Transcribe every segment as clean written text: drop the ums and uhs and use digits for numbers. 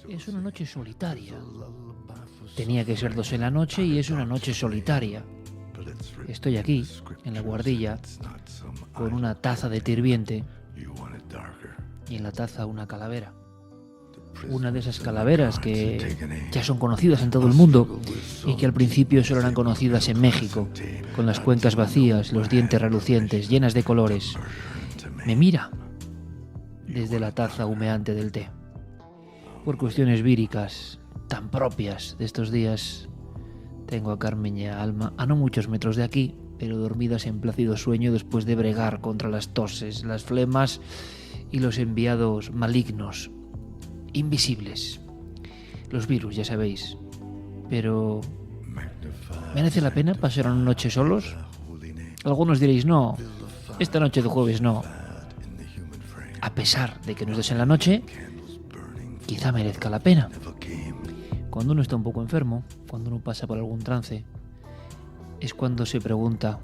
Es una noche solitaria. Tenía que ser 2 en la noche y es una noche solitaria. Estoy aquí, en la guardilla, con una taza de té hirviente y en la taza una calavera. Una de esas calaveras que ya son conocidas en todo el mundo y que al principio solo eran conocidas en México, con las cuencas vacías, los dientes relucientes, llenas de colores. Me mira desde la taza humeante del té. Por cuestiones víricas, tan propias de estos días, tengo a Carmen y a Alma a no muchos metros de aquí, pero dormidas en plácido sueño después de bregar contra las toses, las flemas y los enviados malignos, invisibles. Los virus, ya sabéis. Pero ¿merece la pena pasar una noche solos? Algunos diréis, no, esta noche de jueves no. A pesar de que no estés en la noche, quizá merezca la pena. Cuando uno está un poco enfermo, cuando uno pasa por algún trance, es cuando se pregunta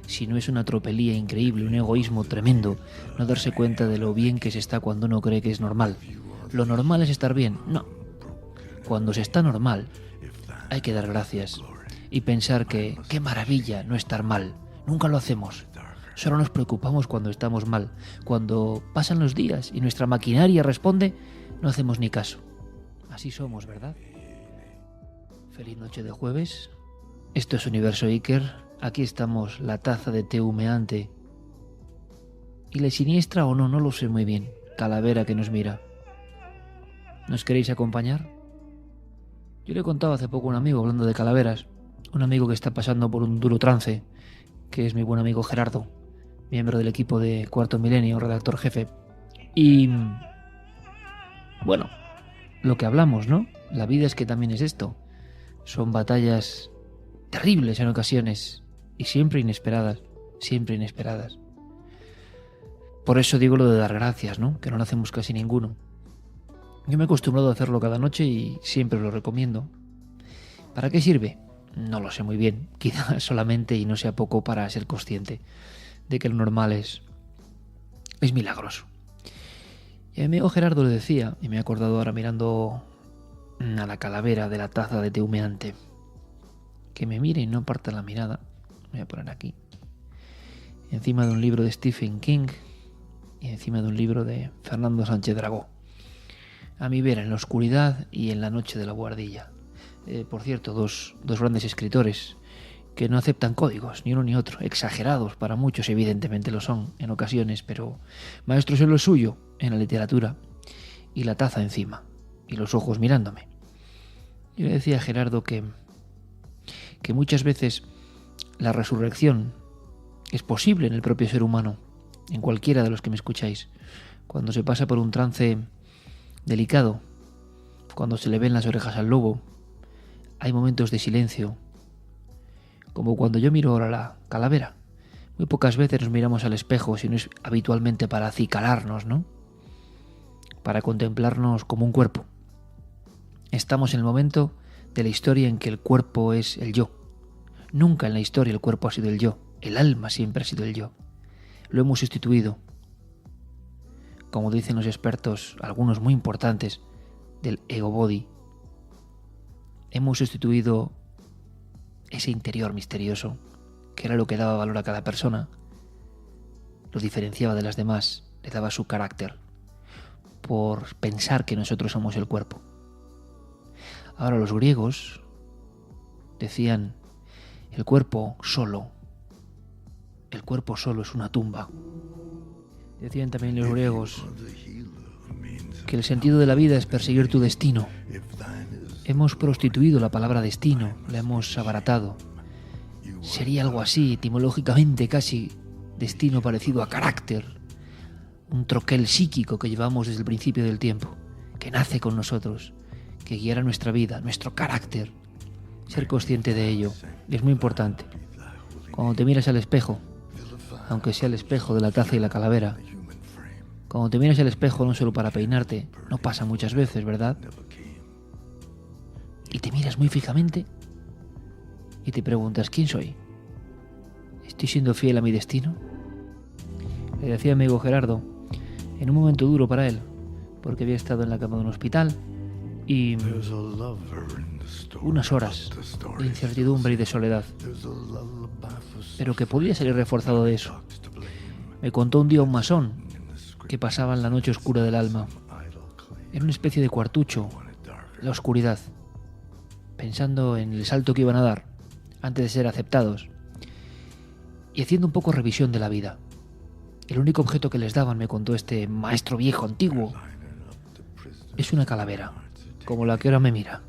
si no es una tropelía increíble, un egoísmo tremendo, no darse cuenta de lo bien que se está cuando uno cree que es normal. ¿Lo normal es estar bien? No. Cuando se está normal, hay que dar gracias y pensar que qué maravilla no estar mal. Nunca lo hacemos. Solo nos preocupamos cuando estamos mal. Cuando pasan los días y nuestra maquinaria responde, no hacemos ni caso. Así somos, ¿verdad? Feliz noche de jueves. Esto es Universo Iker. Aquí estamos, la taza de té humeante. Y la siniestra o no, no lo sé muy bien. Calavera que nos mira. ¿Nos queréis acompañar? Yo le he contado hace poco a un amigo, hablando de calaveras, un amigo que está pasando por un duro trance, que es mi buen amigo Gerardo, miembro del equipo de Cuarto Milenio, redactor jefe. Y bueno, lo que hablamos, ¿no? La vida es que también es esto. Son batallas terribles en ocasiones y siempre inesperadas, siempre inesperadas. Por eso digo lo de dar gracias, ¿no? Que no lo hacemos casi ninguno. Yo me he acostumbrado a hacerlo cada noche y siempre lo recomiendo. ¿Para qué sirve? No lo sé muy bien. Quizás solamente y no sea poco para ser consciente de que lo normal es milagroso. Y a mi amigo Gerardo le decía, y me he acordado ahora mirando a la calavera de la taza de té humeante, que me mire y no aparta la mirada. Voy a poner aquí. Encima de un libro de Stephen King y encima de un libro de Fernando Sánchez Dragó. A mi ver, en la oscuridad y en la noche de la guardilla. Por cierto, dos grandes escritores que no aceptan códigos, ni uno ni otro. Exagerados para muchos, evidentemente lo son en ocasiones, pero maestros en lo suyo, en la literatura. Y la taza encima, y los ojos mirándome. Yo le decía a Gerardo que muchas veces la resurrección es posible en el propio ser humano, en cualquiera de los que me escucháis, cuando se pasa por un trance delicado, cuando se le ven las orejas al lobo. Hay momentos de silencio, como cuando yo miro ahora la calavera. Muy pocas veces nos miramos al espejo, si no es habitualmente para acicalarnos, ¿no? Para contemplarnos como un cuerpo. Estamos en el momento de la historia en que el cuerpo es el yo. Nunca en la historia el cuerpo ha sido el yo. El alma siempre ha sido el yo. Lo hemos sustituido, como dicen los expertos, algunos muy importantes, del ego body. Hemos sustituido ese interior misterioso, que era lo que daba valor a cada persona, lo diferenciaba de las demás, le daba su carácter, por pensar que nosotros somos el cuerpo. Ahora los griegos decían, el cuerpo solo es una tumba. Decían también los griegos que el sentido de la vida es perseguir tu destino. Hemos prostituido la palabra destino, la hemos abaratado. Sería algo así, etimológicamente casi, destino parecido a carácter, un troquel psíquico que llevamos desde el principio del tiempo, que nace con nosotros, que guiará nuestra vida, nuestro carácter. Ser consciente de ello es muy importante. Cuando te miras al espejo, aunque sea el espejo de la taza y la calavera, cuando te miras al espejo no solo para peinarte, no pasa muchas veces, ¿verdad? Y te miras muy fijamente y te preguntas, ¿quién soy? ¿Estoy siendo fiel a mi destino? Le decía a mi amigo Gerardo, en un momento duro para él, porque había estado en la cama de un hospital y unas horas de incertidumbre y de soledad, pero que podía salir reforzado de eso. Me contó un día un masón que pasaba en la noche oscura del alma, en una especie de cuartucho, la oscuridad, pensando en el salto que iban a dar antes de ser aceptados y haciendo un poco revisión de la vida. El único objeto que les daban, me contó este maestro viejo antiguo, es una calavera, como la que ahora me mira,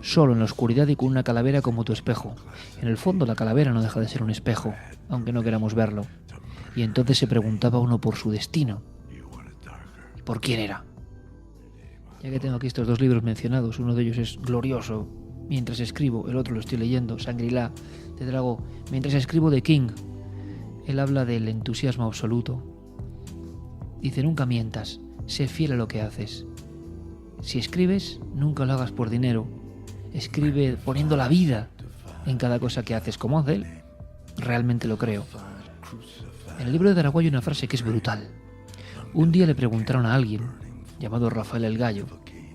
solo en la oscuridad y con una calavera como tu espejo. En el fondo la calavera no deja de ser un espejo, aunque no queramos verlo. Y entonces se preguntaba uno por su destino y por quién era. Ya que tengo aquí estos dos libros mencionados, uno de ellos es glorioso mientras escribo, el otro lo estoy leyendo, Shangri-La de Drago. Mientras escribo de King, él habla del entusiasmo absoluto. Dice: nunca mientas, sé fiel a lo que haces. Si escribes, nunca lo hagas por dinero. Escribe poniendo la vida en cada cosa que haces, como hace él. Realmente lo creo. En el libro de Drago hay una frase que es brutal. Un día le preguntaron a alguien llamado Rafael el Gallo,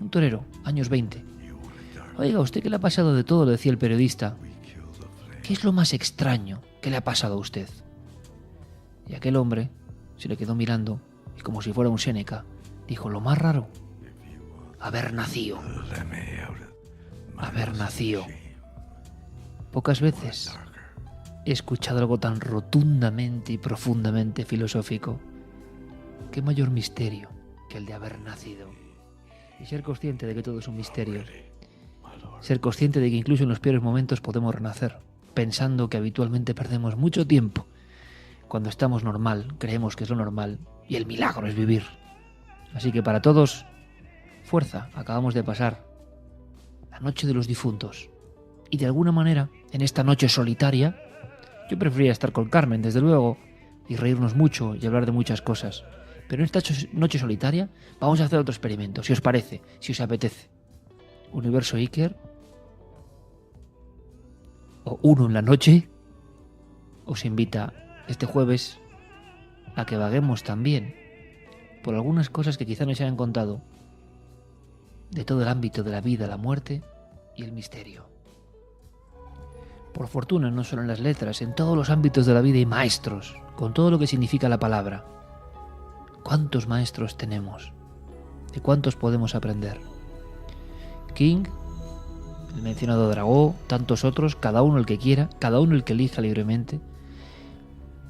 un torero, años 20. Oiga, ¿usted qué le ha pasado de todo?, le decía el periodista. ¿Qué es lo más extraño que le ha pasado a usted? Y aquel hombre se le quedó mirando y, como si fuera un Séneca, dijo: lo más raro, haber nacido. Haber nacido. Pocas veces he escuchado algo tan rotundamente y profundamente filosófico. ¿Qué mayor misterio que el de haber nacido? Y ser consciente de que todo es un misterio. Ser consciente de que incluso en los peores momentos podemos renacer, pensando que habitualmente perdemos mucho tiempo. Cuando estamos normal, creemos que es lo normal, y el milagro es vivir. Así que para todos, fuerza. Acabamos de pasar la noche de los difuntos. Y de alguna manera, en esta noche solitaria, yo preferiría estar con Carmen, desde luego, y reírnos mucho y hablar de muchas cosas. Pero en esta noche solitaria vamos a hacer otro experimento, si os parece, si os apetece. Universo Iker, o Uno en la Noche, os invita este jueves a que vaguemos también por algunas cosas que quizá no se hayan contado de todo el ámbito de la vida, la muerte y el misterio. Por fortuna, no solo en las letras, en todos los ámbitos de la vida hay maestros, con todo lo que significa la palabra. ¿Cuántos maestros tenemos? ¿De cuántos podemos aprender? King, el mencionado Drago, tantos otros, cada uno el que quiera, cada uno el que elija libremente.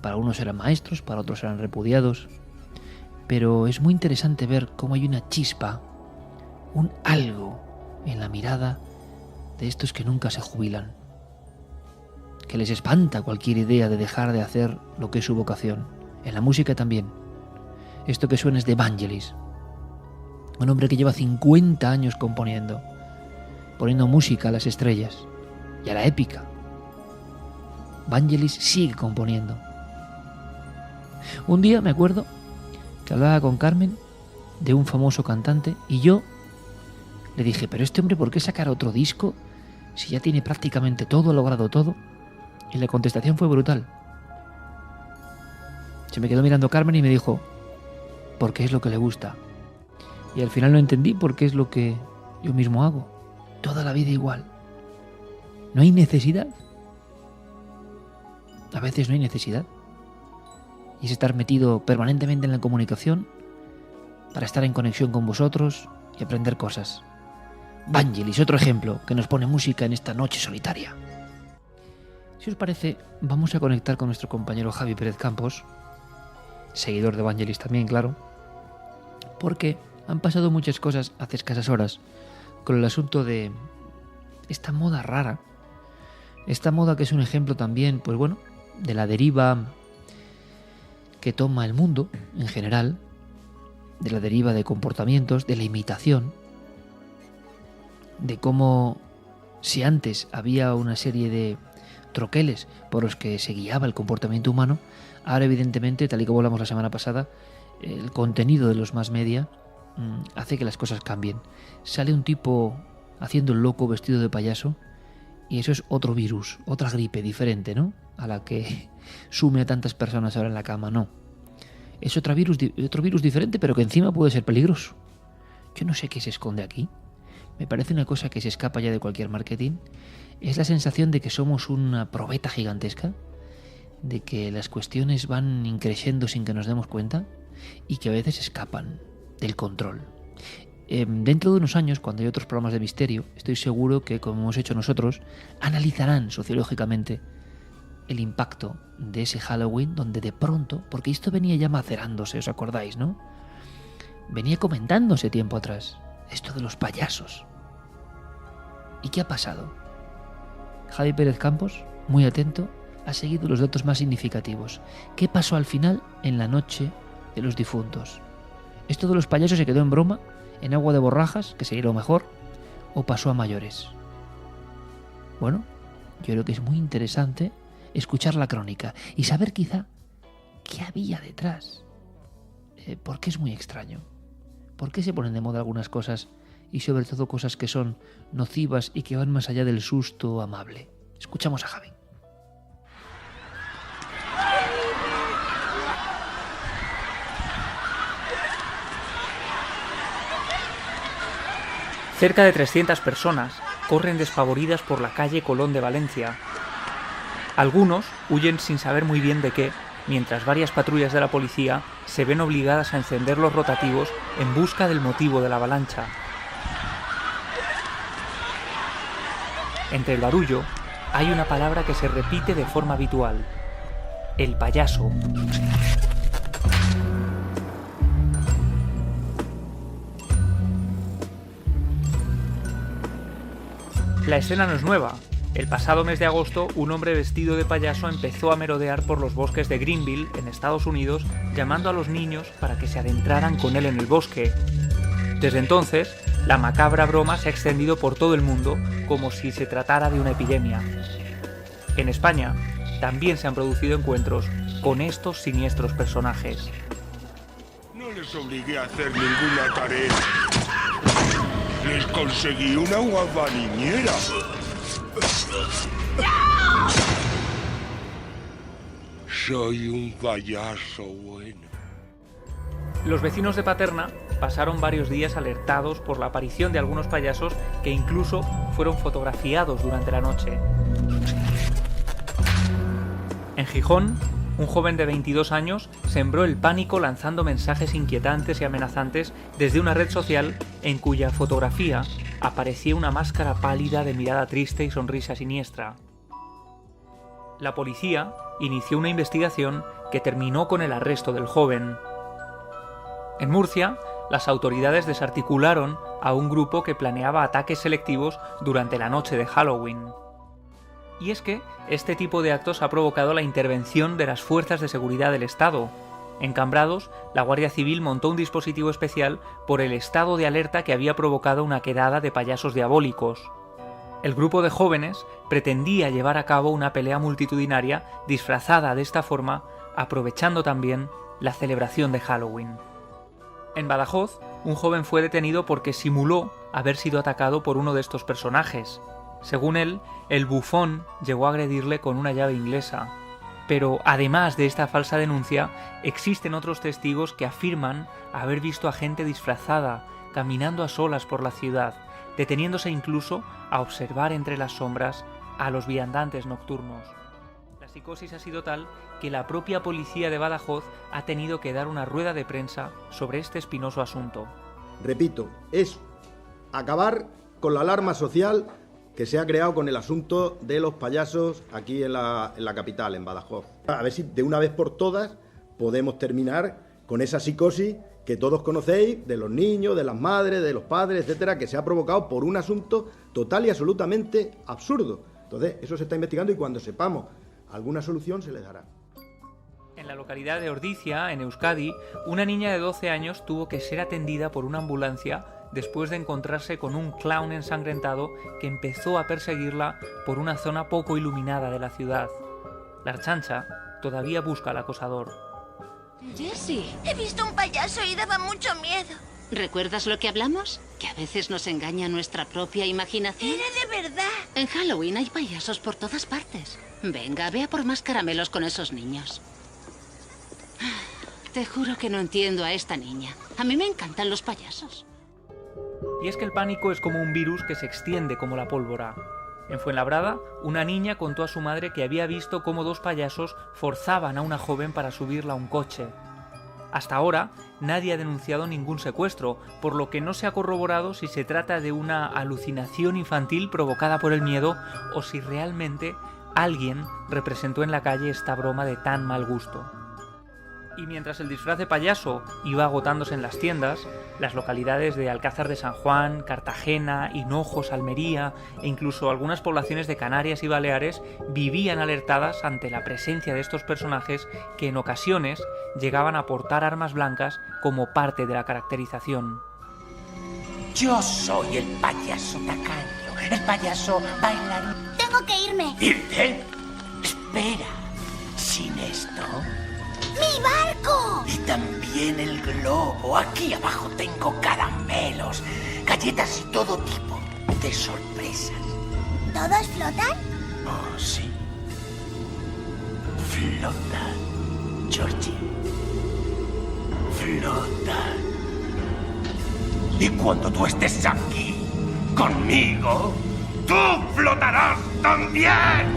Para unos serán maestros, para otros serán repudiados. Pero es muy interesante ver cómo hay una chispa, un algo en la mirada de estos que nunca se jubilan, que les espanta cualquier idea de dejar de hacer lo que es su vocación. En la música también. Esto que suena es de Vangelis, un hombre que lleva 50 años componiendo, poniendo música a las estrellas y a la épica. Vangelis sigue componiendo. Un día me acuerdo que hablaba con Carmen de un famoso cantante y yo le dije: pero este hombre, ¿por qué sacar otro disco si ya tiene prácticamente todo, ha logrado todo? Y la contestación fue brutal. Se me quedó mirando Carmen y me dijo: porque es lo que le gusta. Y al final lo entendí, porque es lo que yo mismo hago. Toda la vida igual. No hay necesidad. A veces no hay necesidad. Y es estar metido permanentemente en la comunicación para estar en conexión con vosotros y aprender cosas. Vangelis, otro ejemplo que nos pone música en esta noche solitaria. Si os parece, vamos a conectar con nuestro compañero Javi Pérez Campos, seguidor de Vangelis también, claro, porque han pasado muchas cosas hace escasas horas con el asunto de esta moda rara, esta moda que es un ejemplo también, pues bueno, de la deriva que toma el mundo en general, de la deriva de comportamientos, de la imitación, de cómo si antes había una serie de troqueles por los que se guiaba el comportamiento humano, ahora evidentemente, tal y como hablamos la semana pasada, el contenido de los mass media hace que las cosas cambien. Sale un tipo haciendo el loco vestido de payaso y eso es otro virus, otra gripe diferente, ¿no? A la que sume a tantas personas ahora en la cama, no. Es otro virus diferente, pero que encima puede ser peligroso. yo no sé qué se esconde aquí. Me parece una cosa que se escapa ya de cualquier marketing. Es la sensación de que somos una probeta gigantesca, de que las cuestiones van increciendo sin que nos demos cuenta y que a veces escapan del control. Dentro de unos años, cuando hay otros programas de misterio, estoy seguro que, como hemos hecho nosotros, analizarán sociológicamente el impacto de ese Halloween donde de pronto, porque esto venía ya macerándose, ¿os acordáis, no? Venía comentándose tiempo atrás, esto de los payasos. ¿Y qué ha pasado? Javi Pérez Campos, muy atento, ha seguido los datos más significativos. ¿Qué pasó al final en la noche de los difuntos? ¿Esto de los payasos se quedó en broma, en agua de borrajas, que sería lo mejor, o pasó a mayores? Bueno, yo creo que es muy interesante escuchar la crónica y saber quizá qué había detrás. Porque es muy extraño. ¿Por qué se ponen de moda algunas cosas y sobre todo cosas que son nocivas y que van más allá del susto amable? Escuchamos a Javi. Cerca de 300 personas corren despavoridas por la calle Colón de Valencia. Algunos huyen sin saber muy bien de qué, mientras varias patrullas de la policía se ven obligadas a encender los rotativos en busca del motivo de la avalancha. Entre el barullo hay una palabra que se repite de forma habitual: el payaso. La escena no es nueva. El pasado mes de agosto, un hombre vestido de payaso empezó a merodear por los bosques de Greenville, en Estados Unidos, llamando a los niños para que se adentraran con él en el bosque. Desde entonces, la macabra broma se ha extendido por todo el mundo, como si se tratara de una epidemia. En España, también se han producido encuentros con estos siniestros personajes. No les obligué a hacer ninguna tarea. Les conseguí una guapa niñera. Soy un payaso bueno. Los vecinos de Paterna pasaron varios días alertados por la aparición de algunos payasos que incluso fueron fotografiados durante la noche. En Gijón, un joven de 22 años sembró el pánico lanzando mensajes inquietantes y amenazantes desde una red social en cuya fotografía aparecía una máscara pálida de mirada triste y sonrisa siniestra. La policía inició una investigación que terminó con el arresto del joven. En Murcia, las autoridades desarticularon a un grupo que planeaba ataques selectivos durante la noche de Halloween. Y es que este tipo de actos ha provocado la intervención de las fuerzas de seguridad del Estado. En Cambrados, la Guardia Civil montó un dispositivo especial por el estado de alerta que había provocado una quedada de payasos diabólicos. El grupo de jóvenes pretendía llevar a cabo una pelea multitudinaria disfrazada de esta forma, aprovechando también la celebración de Halloween. En Badajoz, un joven fue detenido porque simuló haber sido atacado por uno de estos personajes. Según él, el bufón llegó a agredirle con una llave inglesa. Pero además de esta falsa denuncia, existen otros testigos que afirman haber visto a gente disfrazada caminando a solas por la ciudad, deteniéndose incluso a observar entre las sombras a los viandantes nocturnos. La psicosis ha sido tal que la propia policía de Badajoz ha tenido que dar una rueda de prensa sobre este espinoso asunto. Repito, es acabar con la alarma social que se ha creado con el asunto de los payasos aquí en la capital, en Badajoz. A ver si de una vez por todas podemos terminar con esa psicosis que todos conocéis de los niños, de las madres, de los padres, etcétera, que se ha provocado por un asunto total y absolutamente absurdo. Entonces, eso se está investigando y cuando sepamos alguna solución se le dará. En la localidad de Ordizia, en Euskadi, una niña de 12 años tuvo que ser atendida por una ambulancia después de encontrarse con un clown ensangrentado que empezó a perseguirla por una zona poco iluminada de la ciudad. La Archancha todavía busca al acosador. Jessie, He visto un payaso y daba mucho miedo. ¿recuerdas lo que hablamos? Que a veces nos engaña nuestra propia imaginación. Era de verdad. En Halloween hay payasos por todas partes. Venga, ve a por más caramelos con esos niños. Te juro que no entiendo a esta niña. A mí me encantan los payasos. Y es que el pánico es como un virus que se extiende como la pólvora. En Fuenlabrada, una niña contó a su madre que había visto cómo 2 payasos forzaban a una joven para subirla a un coche. Hasta ahora, nadie ha denunciado ningún secuestro, por lo que no se ha corroborado si se trata de una alucinación infantil provocada por el miedo o si realmente alguien representó en la calle esta broma de tan mal gusto. Y mientras el disfraz de payaso iba agotándose en las tiendas, las localidades de Alcázar de San Juan, Cartagena, Hinojos, Almería e incluso algunas poblaciones de Canarias y Baleares vivían alertadas ante la presencia de estos personajes que en ocasiones llegaban a portar armas blancas como parte de la caracterización. Yo soy el payaso tacaño, el payaso bailarín. Tengo que irme. ¿Irte? Espera, sin esto... ¡Mi barco! Y también el globo. Aquí abajo tengo caramelos, galletas y todo tipo de sorpresas. ¿Todos flotan? Oh, sí. Flotan, Georgie. Flotan. Y cuando tú estés aquí, conmigo, tú flotarás también.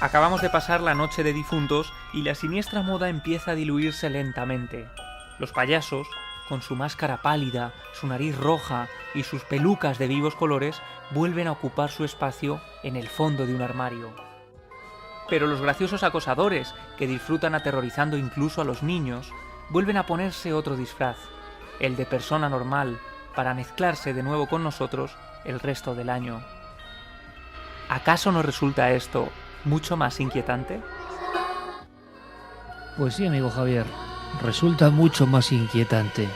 Acabamos de pasar la noche de difuntos y la siniestra moda empieza a diluirse lentamente. Los payasos, con su máscara pálida, su nariz roja y sus pelucas de vivos colores, vuelven a ocupar su espacio en el fondo de un armario. Pero los graciosos acosadores, que disfrutan aterrorizando incluso a los niños, vuelven a ponerse otro disfraz, el de persona normal, para mezclarse de nuevo con nosotros el resto del año. ¿Acaso nos resulta esto mucho más inquietante? Pues sí, amigo Javier, resulta mucho más inquietante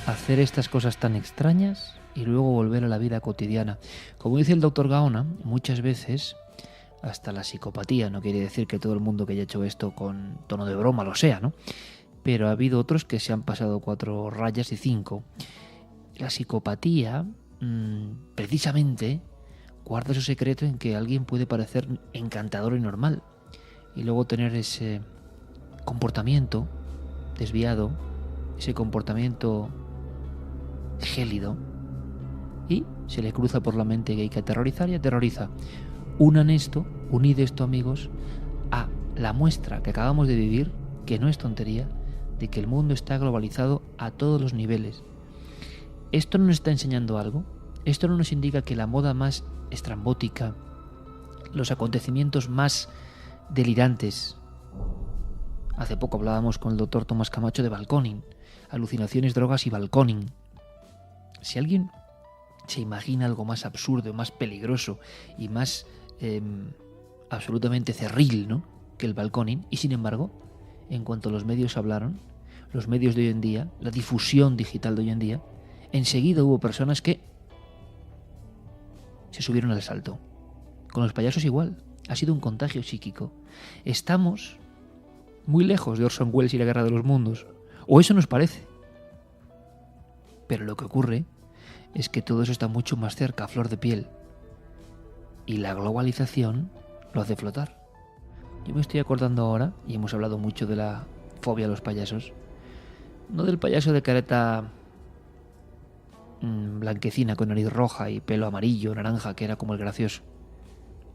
hacer estas cosas tan extrañas y luego volver a la vida cotidiana. Como dice el doctor Gaona, muchas veces hasta la psicopatía, no quiere decir que todo el mundo que haya hecho esto con tono de broma lo sea, ¿no? Pero ha habido otros que se han pasado 4 rayas y 5. La psicopatía, precisamente, guarda su secreto en que alguien puede parecer encantador y normal y luego tener ese comportamiento desviado, ese comportamiento gélido, y se le cruza por la mente que hay que aterrorizar y aterroriza. Unid esto, amigos, a la muestra que acabamos de vivir, que no es tontería, de que el mundo está globalizado a todos los niveles. ¿Esto no nos está enseñando algo? ¿Esto no nos indica que la moda más estrambótica, los acontecimientos más delirantes? Hace poco hablábamos con el doctor Tomás Camacho de balconing, alucinaciones, drogas y balconing. Si alguien se imagina algo más absurdo, más peligroso y más absolutamente cerril, ¿no?, que el balconing, y sin embargo, en cuanto los medios hablaron, los medios de hoy en día, la difusión digital de hoy en día, enseguida hubo personas que se subieron al salto. Con los payasos igual, ha sido un contagio psíquico. Estamos muy lejos de Orson Welles y la Guerra de los Mundos, o eso nos parece. Pero lo que ocurre es que todo eso está mucho más cerca, a flor de piel. Y la globalización lo hace flotar. Yo me estoy acordando ahora, y hemos hablado mucho de la fobia a los payasos, no del payaso de careta blanquecina con nariz roja y pelo amarillo, naranja, que era como el gracioso.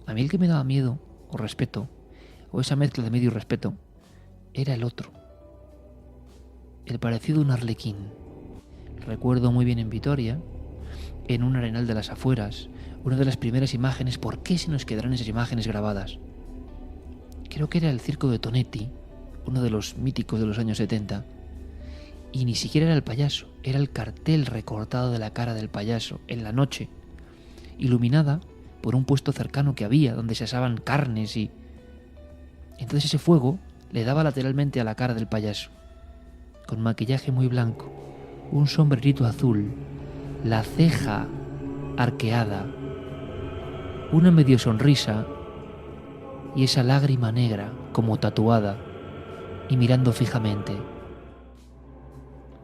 A mí el que me daba miedo, o respeto, o esa mezcla de miedo y respeto, era el otro. El parecido a un arlequín. Recuerdo muy bien en Vitoria, en un arenal de las afueras, una de las primeras imágenes. ¿Por qué se nos quedarán esas imágenes grabadas? Creo que era el circo de Tonetti, uno de los míticos de los años 70, y ni siquiera era el payaso, era el cartel recortado de la cara del payaso en la noche, iluminada por un puesto cercano que había donde se asaban carnes, y entonces ese fuego le daba lateralmente a la cara del payaso, con maquillaje muy blanco, un sombrerito azul, la ceja arqueada, una medio sonrisa y esa lágrima negra como tatuada y mirando fijamente.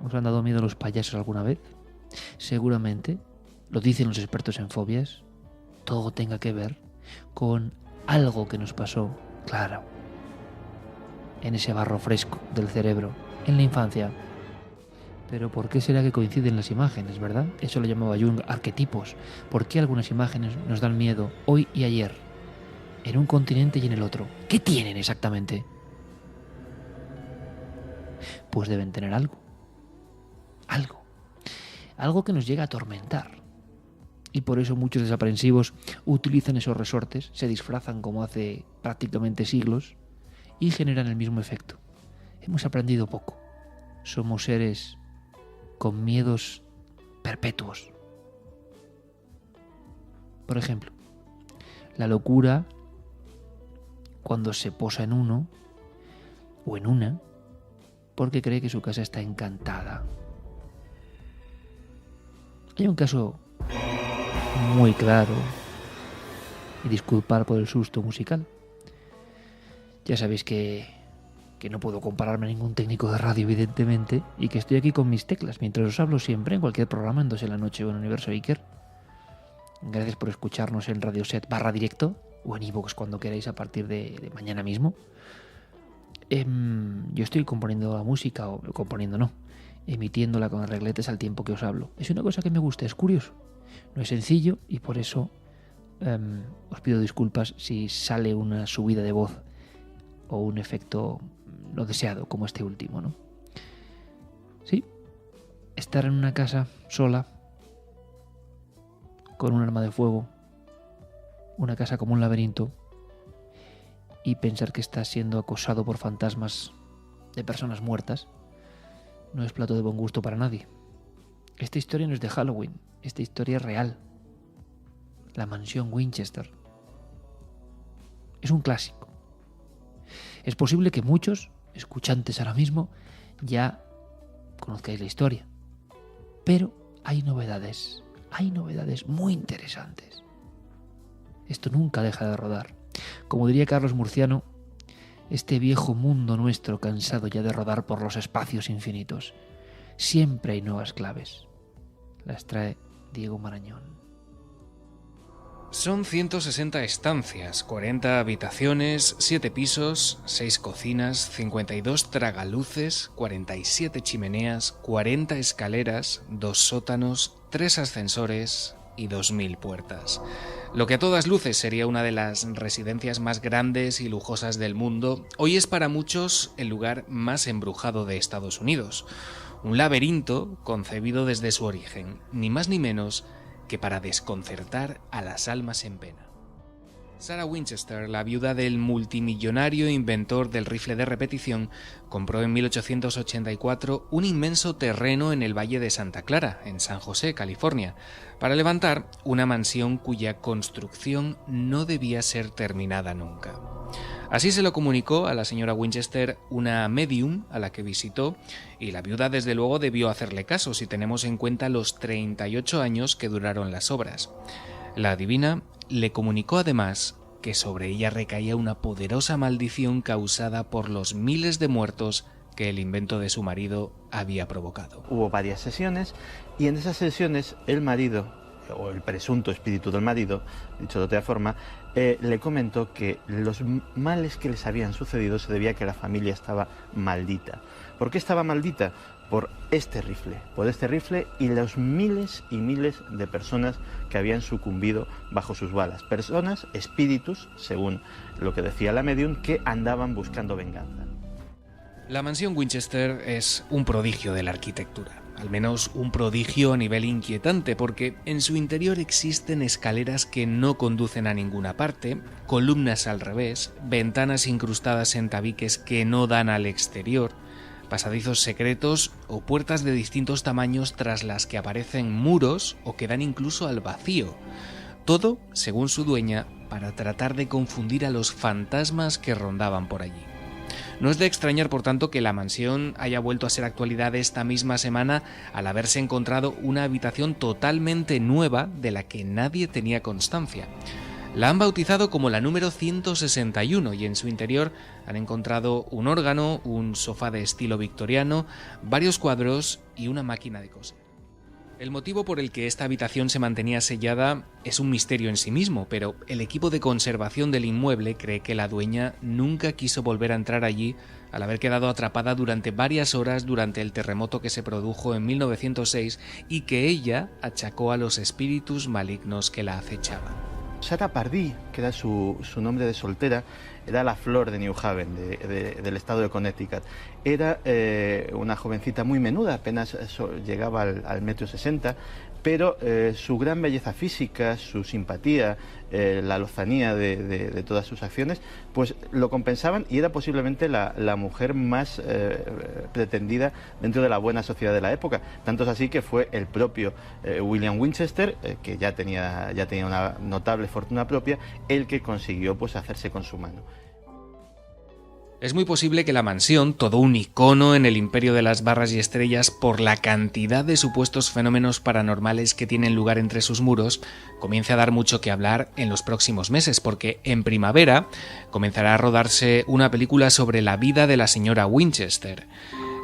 ¿Os han dado miedo los payasos alguna vez? Seguramente, lo dicen los expertos en fobias, todo tenga que ver con algo que nos pasó, claro, en ese barro fresco del cerebro, en la infancia. Pero ¿por qué será que coinciden las imágenes, verdad? Eso lo llamaba Jung arquetipos. ¿Por qué algunas imágenes nos dan miedo hoy y ayer, en un continente y en el otro? ¿Qué tienen exactamente? Pues deben tener algo. Algo que nos llega a atormentar. Y por eso muchos desaprensivos utilizan esos resortes, se disfrazan como hace prácticamente siglos y generan el mismo efecto. Hemos aprendido poco. Somos seres con miedos perpetuos. Por ejemplo, la locura cuando se posa en uno o en una porque cree que su casa está encantada. Hay un caso muy claro, y disculpar por el susto musical. Ya sabéis que no puedo compararme a ningún técnico de radio, evidentemente, y que estoy aquí con mis teclas mientras os hablo siempre en cualquier programa en 2 de la noche o en Universo Iker. Gracias por escucharnos en Radioset/directo o en iVoox cuando queráis a partir de mañana mismo. Yo estoy componiendo la música, o componiendo no, emitiéndola con regletes al tiempo que os hablo. Es una cosa que me gusta, es curioso. No es sencillo y por eso os pido disculpas si sale una subida de voz o un efecto no deseado como este último, ¿no? Sí, estar en una casa sola, con un arma de fuego, una casa como un laberinto, y pensar que estás siendo acosado por fantasmas de personas muertas, no es plato de buen gusto para nadie. Esta historia no es de Halloween, esta historia es real. La mansión Winchester. Es un clásico. Es posible que muchos, escuchantes ahora mismo, ya conozcáis la historia. Pero hay novedades muy interesantes. Esto nunca deja de rodar. Como diría Carlos Murciano, este viejo mundo nuestro cansado ya de rodar por los espacios infinitos. Siempre hay nuevas claves. Las trae Diego Marañón. Son 160 estancias, 40 habitaciones, 7 pisos, 6 cocinas, 52 tragaluces, 47 chimeneas, 40 escaleras, 2 sótanos, 3 ascensores y 2000 puertas. Lo que a todas luces sería una de las residencias más grandes y lujosas del mundo, hoy es para muchos el lugar más embrujado de Estados Unidos. Un laberinto concebido desde su origen, ni más ni menos que para desconcertar a las almas en pena. Sarah Winchester, la viuda del multimillonario inventor del rifle de repetición, compró en 1884 un inmenso terreno en el Valle de Santa Clara, en San José, California, para levantar una mansión cuya construcción no debía ser terminada nunca. Así se lo comunicó a la señora Winchester una medium a la que visitó, y la viuda desde luego debió hacerle caso si tenemos en cuenta los 38 años que duraron las obras. La adivina le comunicó además que sobre ella recaía una poderosa maldición causada por los miles de muertos que el invento de su marido había provocado. Hubo varias sesiones y en esas sesiones el marido, o el presunto espíritu del marido, dicho de otra forma, le comentó que los males que les habían sucedido se debía a que la familia estaba maldita. ¿Por qué estaba maldita? Por este rifle y los miles y miles de personas que habían sucumbido bajo sus balas. Personas, espíritus, según lo que decía la medium, que andaban buscando venganza. La mansión Winchester es un prodigio de la arquitectura, al menos un prodigio a nivel inquietante, porque en su interior existen escaleras que no conducen a ninguna parte, columnas al revés, ventanas incrustadas en tabiques que no dan al exterior, pasadizos secretos o puertas de distintos tamaños tras las que aparecen muros o que dan incluso al vacío. Todo, según su dueña, para tratar de confundir a los fantasmas que rondaban por allí. No es de extrañar, por tanto, que la mansión haya vuelto a ser actualidad esta misma semana al haberse encontrado una habitación totalmente nueva de la que nadie tenía constancia. La han bautizado como la número 161 y en su interior han encontrado un órgano, un sofá de estilo victoriano, varios cuadros y una máquina de coser. El motivo por el que esta habitación se mantenía sellada es un misterio en sí mismo, pero el equipo de conservación del inmueble cree que la dueña nunca quiso volver a entrar allí al haber quedado atrapada durante varias horas durante el terremoto que se produjo en 1906 y que ella achacó a los espíritus malignos que la acechaban. Sarah Pardee, que era su nombre de soltera, era la flor de New Haven, del estado de Connecticut. Era una jovencita muy menuda, apenas llegaba al 1,60 m, pero su gran belleza física, su simpatía, la lozanía de todas sus acciones, pues lo compensaban, y era posiblemente la mujer más pretendida dentro de la buena sociedad de la época. Tanto es así que fue el propio William Winchester, que ya tenía una notable fortuna propia, el que consiguió pues hacerse con su mano. Es muy posible que la mansión, todo un icono en el imperio de las barras y estrellas por la cantidad de supuestos fenómenos paranormales que tienen lugar entre sus muros, comience a dar mucho que hablar en los próximos meses, porque en primavera comenzará a rodarse una película sobre la vida de la señora Winchester.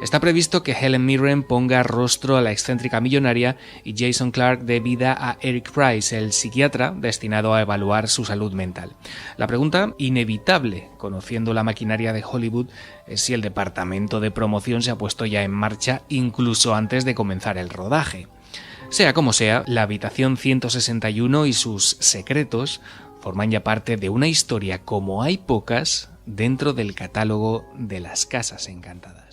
Está previsto que Helen Mirren ponga rostro a la excéntrica millonaria y Jason Clarke dé vida a Eric Price, el psiquiatra destinado a evaluar su salud mental. La pregunta inevitable, conociendo la maquinaria de Hollywood, es si el departamento de promoción se ha puesto ya en marcha incluso antes de comenzar el rodaje. Sea como sea, la habitación 161 y sus secretos forman ya parte de una historia como hay pocas dentro del catálogo de las casas encantadas.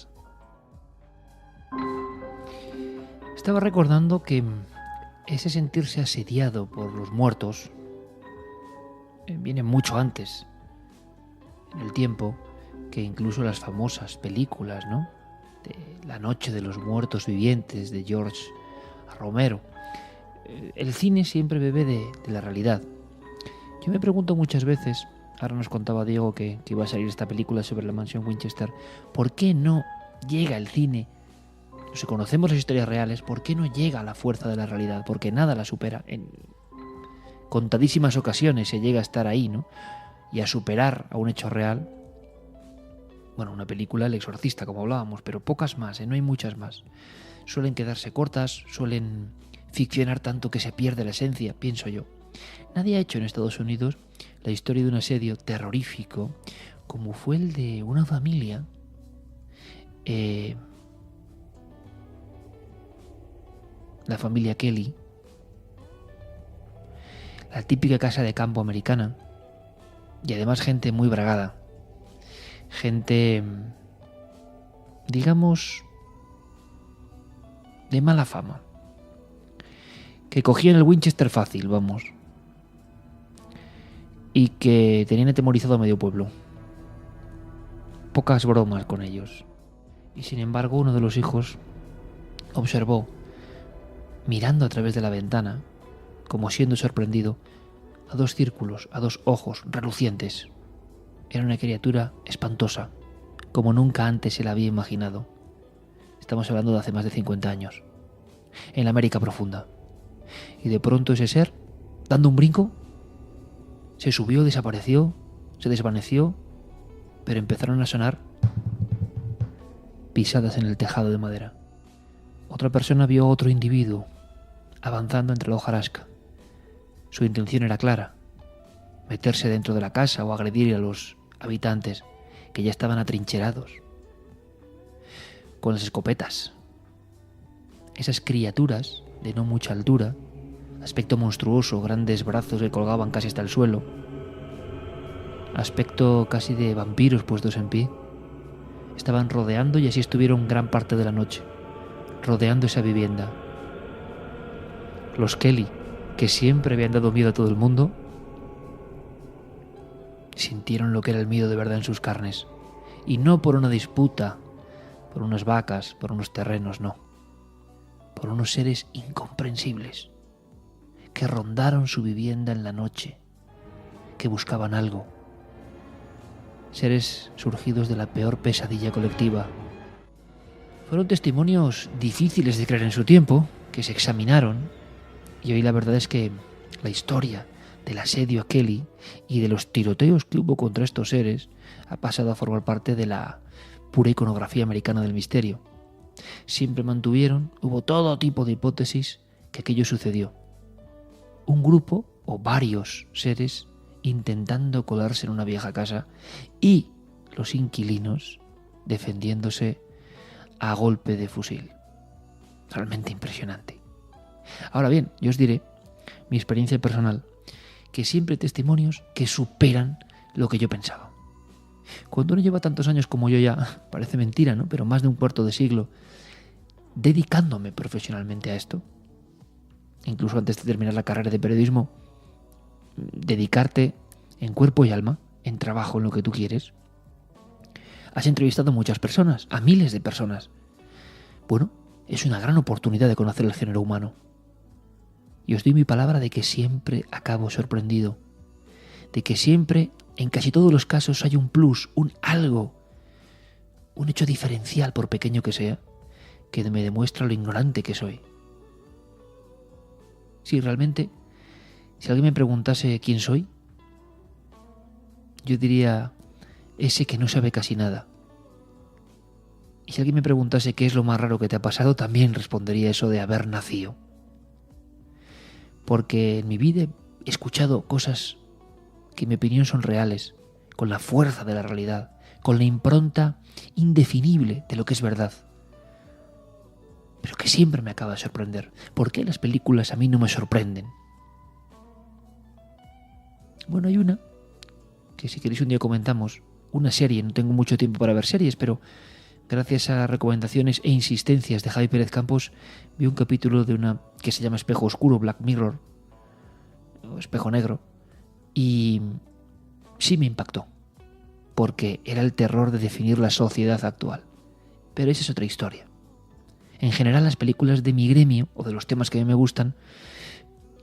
Estaba recordando que ese sentirse asediado por los muertos viene mucho antes, en el tiempo, que incluso las famosas películas, ¿no?, de La noche de los muertos vivientes de George Romero. El cine siempre bebe de la realidad. Yo me pregunto muchas veces, ahora nos contaba Diego que iba a salir esta película sobre la mansión Winchester, ¿por qué no llega el cine? Si conocemos las historias reales, ¿por qué no llega a la fuerza de la realidad? Porque nada la supera. En contadísimas ocasiones se llega a estar ahí, ¿no?, y a superar a un hecho real. Bueno, una película, El exorcista, como hablábamos, pero pocas más, no hay muchas más. Suelen quedarse cortas, suelen ficcionar tanto que se pierde la esencia, pienso yo. Nadie ha hecho en Estados Unidos la historia de un asedio terrorífico como fue el de una familia la familia Kelly, la típica casa de campo americana, y además gente muy bragada, gente, digamos, de mala fama, que cogían el Winchester fácil, vamos, y que tenían atemorizado a medio pueblo. Pocas bromas con ellos. Y sin embargo, uno de los hijos observó, mirando a través de la ventana, como siendo sorprendido, a dos círculos, a dos ojos relucientes. Era una criatura espantosa, como nunca antes se la había imaginado. Estamos hablando de hace más de 50 años, en la América profunda. Y de pronto ese ser, dando un brinco, se subió, desapareció, se desvaneció, pero empezaron a sonar pisadas en el tejado de madera. Otra persona vio a otro individuo avanzando entre la hojarasca. Su intención era clara: meterse dentro de la casa o agredir a los habitantes, que ya estaban atrincherados con las escopetas. Esas criaturas de no mucha altura, aspecto monstruoso, grandes brazos que colgaban casi hasta el suelo, aspecto casi de vampiros puestos en pie, estaban rodeando, y así estuvieron gran parte de la noche, rodeando esa vivienda. Los Kelly, que siempre habían dado miedo a todo el mundo, sintieron lo que era el miedo de verdad en sus carnes. Y no por una disputa, por unas vacas, por unos terrenos, no. Por unos seres incomprensibles, que rondaron su vivienda en la noche, que buscaban algo. Seres surgidos de la peor pesadilla colectiva. Fueron testimonios difíciles de creer en su tiempo, que se examinaron, y hoy la verdad es que la historia del asedio a Kelly y de los tiroteos que hubo contra estos seres ha pasado a formar parte de la pura iconografía americana del misterio. Siempre mantuvieron, hubo todo tipo de hipótesis que aquello sucedió. Un grupo o varios seres intentando colarse en una vieja casa y los inquilinos defendiéndose a golpe de fusil. Realmente impresionante. Ahora bien, yo os diré mi experiencia personal, que siempre hay testimonios que superan lo que yo pensaba. Cuando uno lleva tantos años como yo ya, parece mentira, ¿no? Pero más de un cuarto de siglo dedicándome profesionalmente a esto, incluso antes de terminar la carrera de periodismo, dedicarte en cuerpo y alma, en trabajo, en lo que tú quieres. Has entrevistado a muchas personas, a miles de personas. Bueno, es una gran oportunidad de conocer el género humano. Y os doy mi palabra de que siempre acabo sorprendido, de que siempre, en casi todos los casos, hay un plus, un algo, un hecho diferencial, por pequeño que sea, que me demuestra lo ignorante que soy. Sí, realmente, si alguien me preguntase quién soy, yo diría ese que no sabe casi nada. Y si alguien me preguntase qué es lo más raro que te ha pasado, también respondería eso de haber nacido. Porque en mi vida he escuchado cosas que en mi opinión son reales, con la fuerza de la realidad, con la impronta indefinible de lo que es verdad. Pero que siempre me acaba de sorprender. ¿Por qué las películas a mí no me sorprenden? Bueno, hay una, que si queréis un día comentamos, una serie, no tengo mucho tiempo para ver series, pero gracias a recomendaciones e insistencias de Javi Pérez Campos, vi un capítulo de una que se llama Espejo Oscuro, Black Mirror, o Espejo Negro, y sí me impactó, porque era el terror de definir la sociedad actual. Pero esa es otra historia. En general, las películas de mi gremio, o de los temas que a mí me gustan,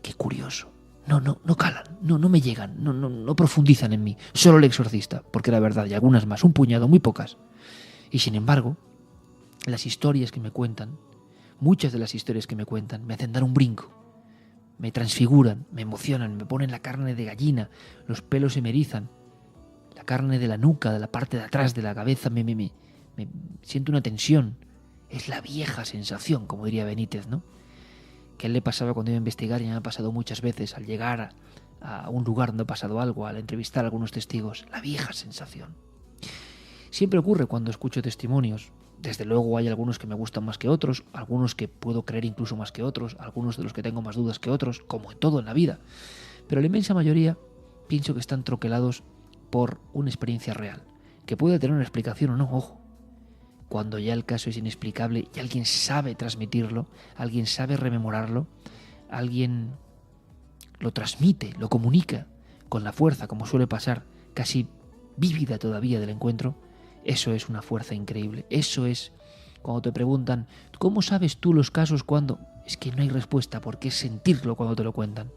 qué curioso, no calan, no me llegan, no profundizan en mí. Solo El Exorcista, porque la verdad, y algunas más, un puñado, muy pocas. Y sin embargo, las historias que me cuentan, muchas de las historias que me cuentan, me hacen dar un brinco, me transfiguran, me emocionan, me ponen la carne de gallina, los pelos se me erizan, la carne de la nuca, de la parte de atrás de la cabeza, me siento una tensión. Es la vieja sensación, como diría Benítez, ¿no? Que a él le pasaba cuando iba a investigar, y me ha pasado muchas veces al llegar a un lugar donde ha pasado algo, al entrevistar a algunos testigos, la vieja sensación. Siempre ocurre cuando escucho testimonios. Desde luego hay algunos que me gustan más que otros, algunos que puedo creer incluso más que otros, algunos de los que tengo más dudas que otros, como en todo en la vida. Pero la inmensa mayoría pienso que están troquelados por una experiencia real, que puede tener una explicación o no, ojo. Cuando ya el caso es inexplicable y alguien sabe transmitirlo, alguien sabe rememorarlo, alguien lo transmite, lo comunica con la fuerza, como suele pasar, casi vívida todavía del encuentro, eso es una fuerza increíble. Eso es cuando te preguntan, ¿cómo sabes tú los casos cuando? Es que no hay respuesta, porque es sentirlo cuando te lo cuentan.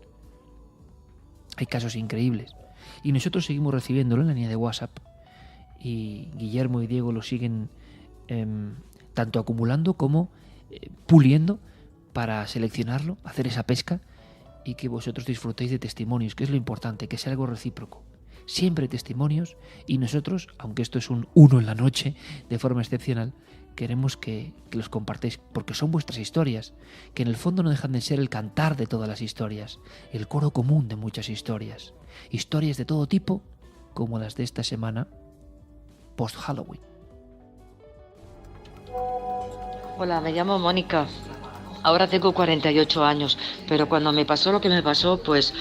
Hay casos increíbles. Y nosotros seguimos recibiéndolo en la línea de WhatsApp. Y Guillermo y Diego lo siguen tanto acumulando como puliendo para seleccionarlo, hacer esa pesca y que vosotros disfrutéis de testimonios, que es lo importante, que sea algo recíproco. Siempre testimonios, y nosotros, aunque esto es un uno en la noche de forma excepcional, queremos que los compartáis porque son vuestras historias, que en el fondo no dejan de ser el cantar de todas las historias, el coro común de muchas historias, historias de todo tipo, como las de esta semana post-Halloween. Hola, me llamo Mónica. Ahora tengo 48 años, pero cuando me pasó lo que me pasó, pues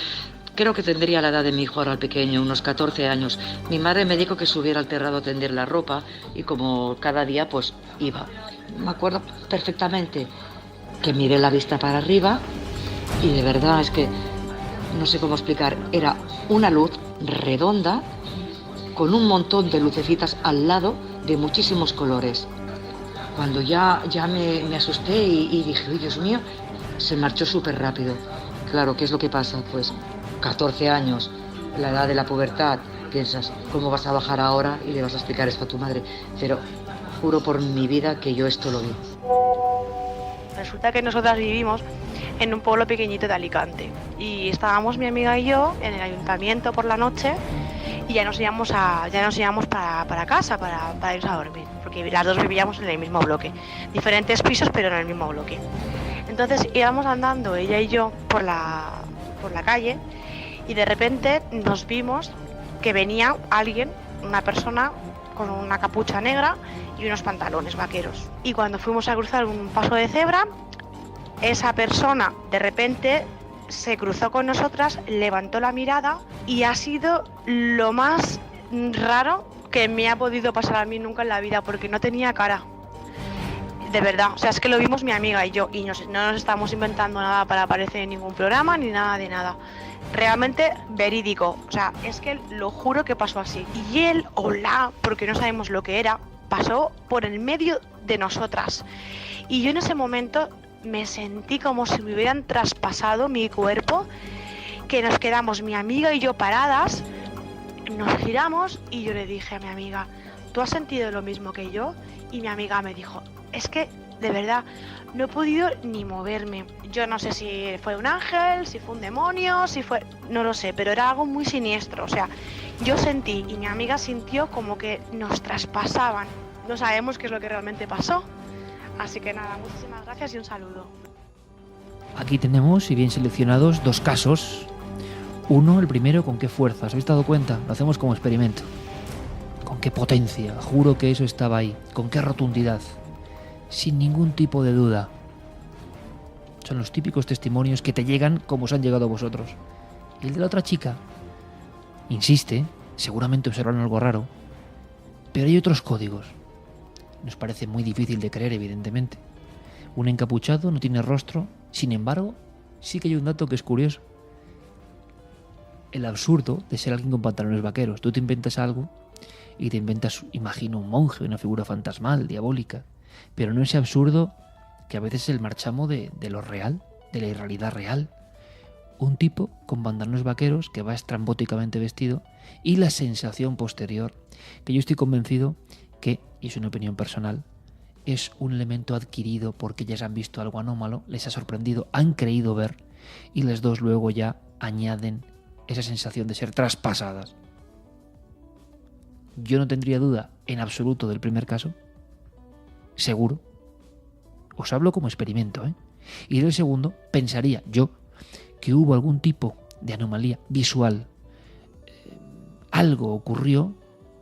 creo que tendría la edad de mi hijo ahora el pequeño, unos 14 años. Mi madre me dijo que subiera al terrado a tender la ropa y como cada día, pues iba. Me acuerdo perfectamente que miré la vista para arriba y de verdad es que no sé cómo explicar. Era una luz redonda con un montón de lucecitas al lado de muchísimos colores. Cuando ya me asusté y dije, ¡ay, Dios mío! Se marchó súper rápido. Claro, ¿qué es lo que pasa? Pues 14 años, la edad de la pubertad, piensas, ¿cómo vas a bajar ahora y le vas a explicar esto a tu madre? Pero juro por mi vida que yo esto lo vi. Resulta que nosotras vivimos en un pueblo pequeñito de Alicante y estábamos mi amiga y yo en el ayuntamiento por la noche y ya nos íbamos para casa para irnos a dormir, porque las dos vivíamos en el mismo bloque, diferentes pisos pero en el mismo bloque. Entonces Entonces íbamos andando ella y yo por la calle y de repente nos vimos que venía alguien, una persona con una capucha negra y unos pantalones vaqueros. Y cuando fuimos a cruzar un paso de cebra, esa persona de repente se cruzó con nosotras, levantó la mirada y ha sido lo más raro que me ha podido pasar a mí nunca en la vida, porque no tenía cara. De verdad, o sea, es que lo vimos mi amiga y yo, y no nos estamos inventando nada para aparecer en ningún programa ni nada de nada. Realmente verídico, o sea, es que lo juro que pasó así. Y él o la, porque no sabemos lo que era, pasó por el medio de nosotras. Y yo en ese momento me sentí como si me hubieran traspasado mi cuerpo, que nos quedamos mi amiga y yo paradas, nos giramos y yo le dije a mi amiga, ¿tú has sentido lo mismo que yo? Y mi amiga me dijo, es que de verdad no he podido ni moverme. Yo no sé si fue un ángel, si fue un demonio, si fue... no lo sé, pero era algo muy siniestro. O sea, yo sentí y mi amiga sintió como que nos traspasaban. No sabemos qué es lo que realmente pasó. Así que nada, muchísimas gracias y un saludo. Aquí tenemos, y bien seleccionados, 2 casos. Uno, el primero, ¿con qué fuerza? ¿Os habéis dado cuenta? Lo hacemos como experimento. ¿Con qué potencia? Juro que eso estaba ahí. ¿Con qué rotundidad? Sin ningún tipo de duda. Son los típicos testimonios que te llegan como os han llegado a vosotros. Y el de la otra chica insiste, seguramente observaron algo raro, pero hay otros códigos. Nos parece muy difícil de creer, evidentemente. Un encapuchado no tiene rostro, sin embargo, sí que hay un dato que es curioso. El absurdo de ser alguien con pantalones vaqueros. Tú te inventas algo y te inventas, imagino, un monje, una figura fantasmal, diabólica. Pero no ese absurdo que a veces es el marchamo de lo real, de la irrealidad real. Un tipo con pantalones vaqueros que va estrambóticamente vestido y la sensación posterior, que yo estoy convencido que, y es una opinión personal, es un elemento adquirido porque ellas han visto algo anómalo, les ha sorprendido, han creído ver y las dos luego ya añaden esa sensación de ser traspasadas. Yo no tendría duda en absoluto del primer caso, seguro. Os hablo como experimento, ¿eh? Y del segundo, pensaría yo que hubo algún tipo de anomalía visual. Algo ocurrió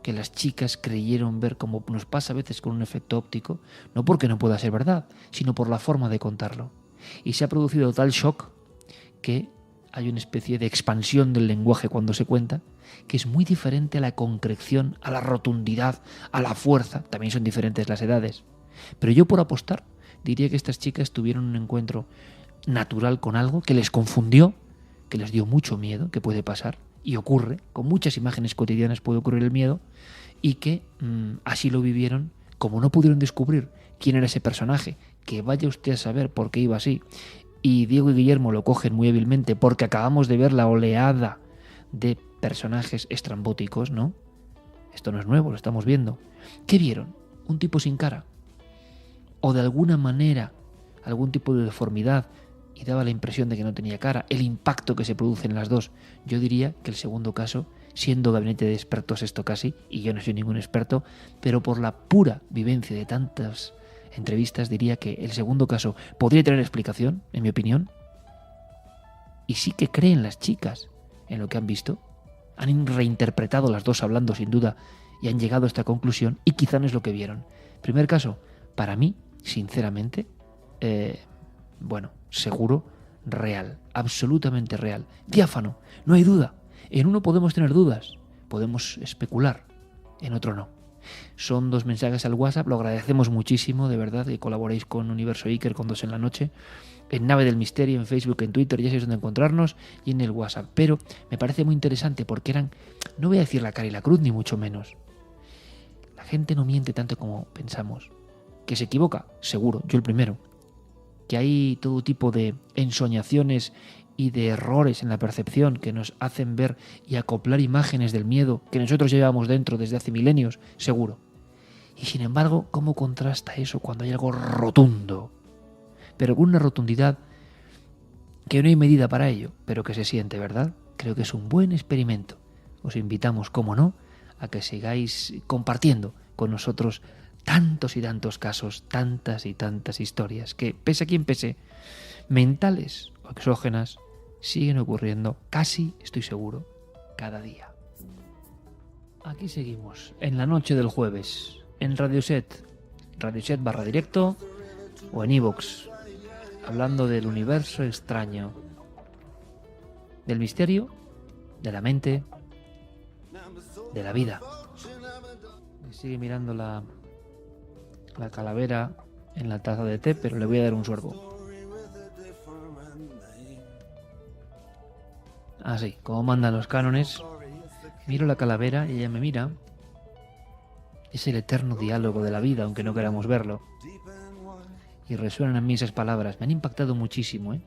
que las chicas creyeron ver, como nos pasa a veces con un efecto óptico, no porque no pueda ser verdad, sino por la forma de contarlo. Y se ha producido tal shock que hay una especie de expansión del lenguaje cuando se cuenta, que es muy diferente a la concreción, a la rotundidad, a la fuerza. También son diferentes las edades. Pero yo, por apostar, diría que estas chicas tuvieron un encuentro natural con algo que les confundió, que les dio mucho miedo, que puede pasar, y ocurre, con muchas imágenes cotidianas puede ocurrir el miedo, y que así lo vivieron, como no pudieron descubrir quién era ese personaje, que vaya usted a saber por qué iba así, y Diego y Guillermo lo cogen muy hábilmente porque acabamos de ver la oleada de personajes estrambóticos, ¿no? Esto no es nuevo, lo estamos viendo. ¿Qué vieron? Un tipo sin cara. O de alguna manera algún tipo de deformidad y daba la impresión de que no tenía cara. El impacto que se produce en las dos. Yo diría que el segundo caso, siendo gabinete de expertos esto casi, y yo no soy ningún experto, pero por la pura vivencia de tantas entrevistas diría que el segundo caso podría tener explicación, en mi opinión, y sí que creen las chicas en lo que han visto. Han reinterpretado las dos hablando sin duda y han llegado a esta conclusión y quizá no es lo que vieron. Primer caso, para mí, sinceramente, seguro, real, absolutamente real, diáfano, no hay duda. En uno podemos tener dudas, podemos especular, en otro no. Son 2 mensajes al WhatsApp, lo agradecemos muchísimo, de verdad, que colaboréis con Universo Iker, con 2 en la noche, en Nave del Misterio, en Facebook, en Twitter, ya sabéis dónde encontrarnos, y en el WhatsApp. Pero me parece muy interesante porque eran, no voy a decir la cara y la cruz, ni mucho menos. La gente no miente tanto como pensamos. ¿Que se equivoca? Seguro, yo el primero. Que hay todo tipo de ensoñaciones y de errores en la percepción que nos hacen ver y acoplar imágenes del miedo que nosotros llevamos dentro desde hace milenios, seguro. Y sin embargo, ¿cómo contrasta eso cuando hay algo rotundo? Pero con una rotundidad que no hay medida para ello, pero que se siente, ¿verdad? Creo que es un buen experimento. Os invitamos, como no, a que sigáis compartiendo con nosotros tantos y tantos casos, tantas y tantas historias que, pese a quien pese, mentales o exógenas, siguen ocurriendo, casi, estoy seguro, cada día. Aquí seguimos, en la noche del jueves, en Radioset /directo o en iVoox, hablando del universo extraño, del misterio, de la mente, de la vida. Me sigue mirando la calavera en la taza de té, pero le voy a dar un sorbo. Así, como mandan los cánones, miro la calavera y ella me mira. Es el eterno diálogo de la vida, aunque no queramos verlo. Y resuenan en mí esas palabras. Me han impactado muchísimo,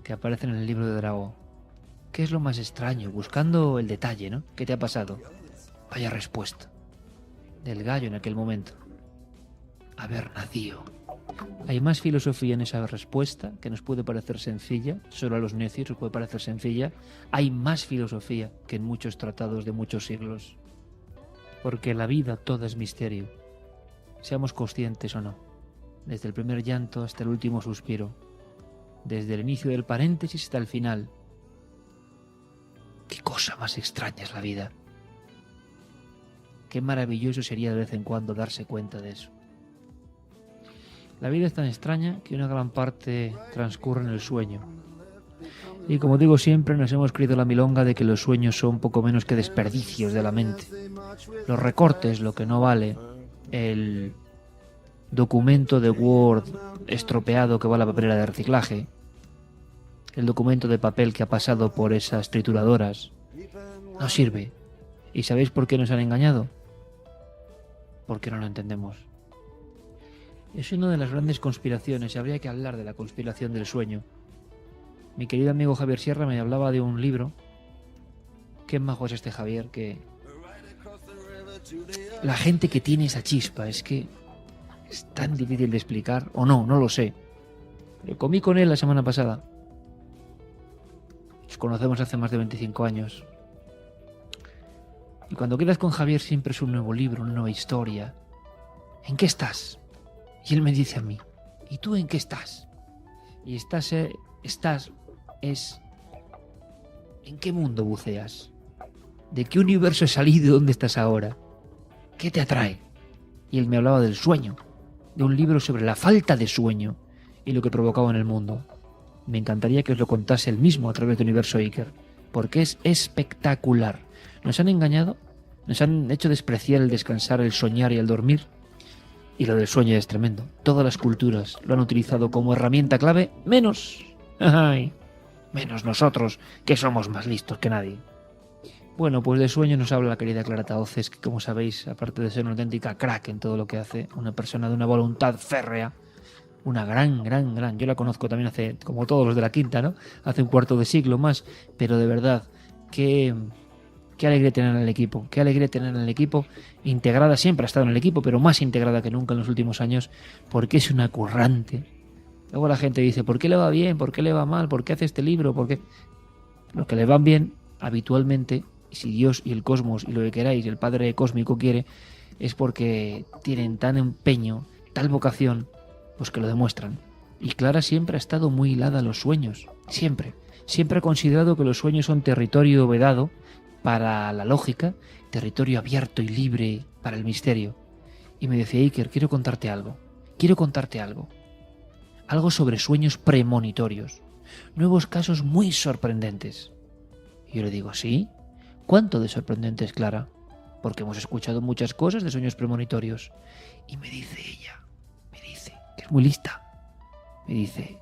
que aparecen en el libro de Drago. ¿Qué es lo más extraño? Buscando el detalle, ¿no? ¿Qué te ha pasado? Vaya respuesta. Del gallo en aquel momento. Haber nacido. Hay más filosofía en esa respuesta, que nos puede parecer sencilla, solo a los necios nos puede parecer sencilla. Hay más filosofía que en muchos tratados de muchos siglos. Porque la vida toda es misterio, seamos conscientes o no. Desde el primer llanto hasta el último suspiro. Desde el inicio del paréntesis hasta el final. Qué cosa más extraña es la vida. Qué maravilloso sería de vez en cuando darse cuenta de eso. La vida es tan extraña que una gran parte transcurre en el sueño. Y como digo siempre, nos hemos creído la milonga de que los sueños son poco menos que desperdicios de la mente. Los recortes, lo que no vale, el documento de Word estropeado que va a la papelera de reciclaje, el documento de papel que ha pasado por esas trituradoras, no sirve. ¿Y sabéis por qué nos han engañado? Porque no lo entendemos. Es una de las grandes conspiraciones, y habría que hablar de la conspiración del sueño. Mi querido amigo Javier Sierra me hablaba de un libro. Qué majo es este Javier, que la gente que tiene esa chispa, es que es tan difícil de explicar, o no lo sé. Pero comí con él la semana pasada. Nos conocemos hace más de 25 años. Y cuando quedas con Javier siempre es un nuevo libro, una nueva historia. ¿En qué estás? Y él me dice a mí, ¿y tú en qué estás? Y estás es ¿en qué mundo buceas? ¿De qué universo has salido y dónde estás ahora? ¿Qué te atrae? Y él me hablaba del sueño, de un libro sobre la falta de sueño y lo que provocaba en el mundo. Me encantaría que os lo contase él mismo a través de Universo Iker, porque es espectacular. Nos han engañado, nos han hecho despreciar el descansar, el soñar y el dormir. Y lo del sueño es tremendo. Todas las culturas lo han utilizado como herramienta clave, menos nosotros, que somos más listos que nadie. Bueno, pues de sueño nos habla la querida Clara Tahoces, que como sabéis, aparte de ser una auténtica crack en todo lo que hace, una persona de una voluntad férrea, una gran, yo la conozco también hace, como todos los de la quinta, ¿no? Hace un cuarto de siglo más, pero de verdad, qué alegría tener en el equipo, qué alegría tener en el equipo, integrada, siempre ha estado en el equipo, pero más integrada que nunca en los últimos años, porque es una currante. Luego la gente dice, ¿por qué le va bien? ¿Por qué le va mal? ¿Por qué hace este libro? ¿Por qué? Lo que le van bien, habitualmente, si Dios y el cosmos y lo que queráis, el Padre Cósmico quiere, es porque tienen tan empeño, tal vocación, pues que lo demuestran. Y Clara siempre ha estado muy hilada a los sueños, siempre ha considerado que los sueños son territorio vedado para la lógica, territorio abierto y libre para el misterio. Y me decía, Iker, quiero contarte algo, algo sobre sueños premonitorios, nuevos casos muy sorprendentes. Y yo le digo, ¿sí? ¿Cuánto de sorprendentes, Clara? Porque hemos escuchado muchas cosas de sueños premonitorios. Y me dice ella, que es muy lista, me dice,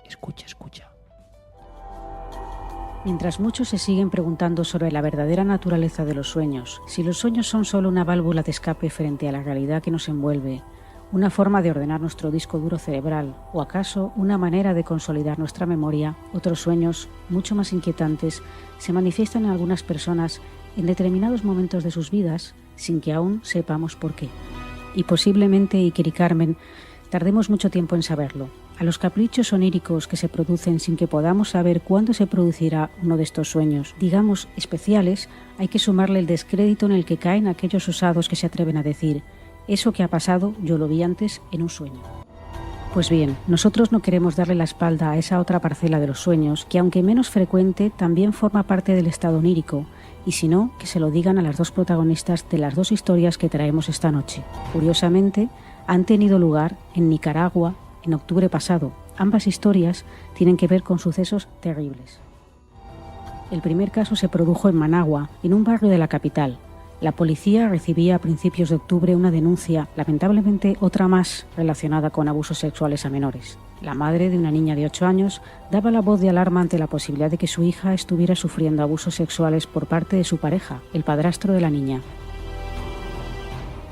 escucha. Mientras muchos se siguen preguntando sobre la verdadera naturaleza de los sueños, si los sueños son solo una válvula de escape frente a la realidad que nos envuelve, una forma de ordenar nuestro disco duro cerebral, o acaso una manera de consolidar nuestra memoria, otros sueños, mucho más inquietantes, se manifiestan en algunas personas en determinados momentos de sus vidas, sin que aún sepamos por qué. Y posiblemente, Iker y Carmen, tardemos mucho tiempo en saberlo. A los caprichos oníricos que se producen sin que podamos saber cuándo se producirá uno de estos sueños, digamos, especiales, hay que sumarle el descrédito en el que caen aquellos osados que se atreven a decir: Eso que ha pasado, yo lo vi antes en un sueño. Pues bien, nosotros no queremos darle la espalda a esa otra parcela de los sueños, que aunque menos frecuente, también forma parte del estado onírico, y si no, que se lo digan a las dos protagonistas de las dos historias que traemos esta noche. Curiosamente, han tenido lugar en Nicaragua en octubre pasado. Ambas historias tienen que ver con sucesos terribles. El primer caso se produjo en Managua, en un barrio de la capital. La policía recibía a principios de octubre una denuncia, lamentablemente otra más relacionada con abusos sexuales a menores. La madre de una niña de 8 años daba la voz de alarma ante la posibilidad de que su hija estuviera sufriendo abusos sexuales por parte de su pareja, el padrastro de la niña.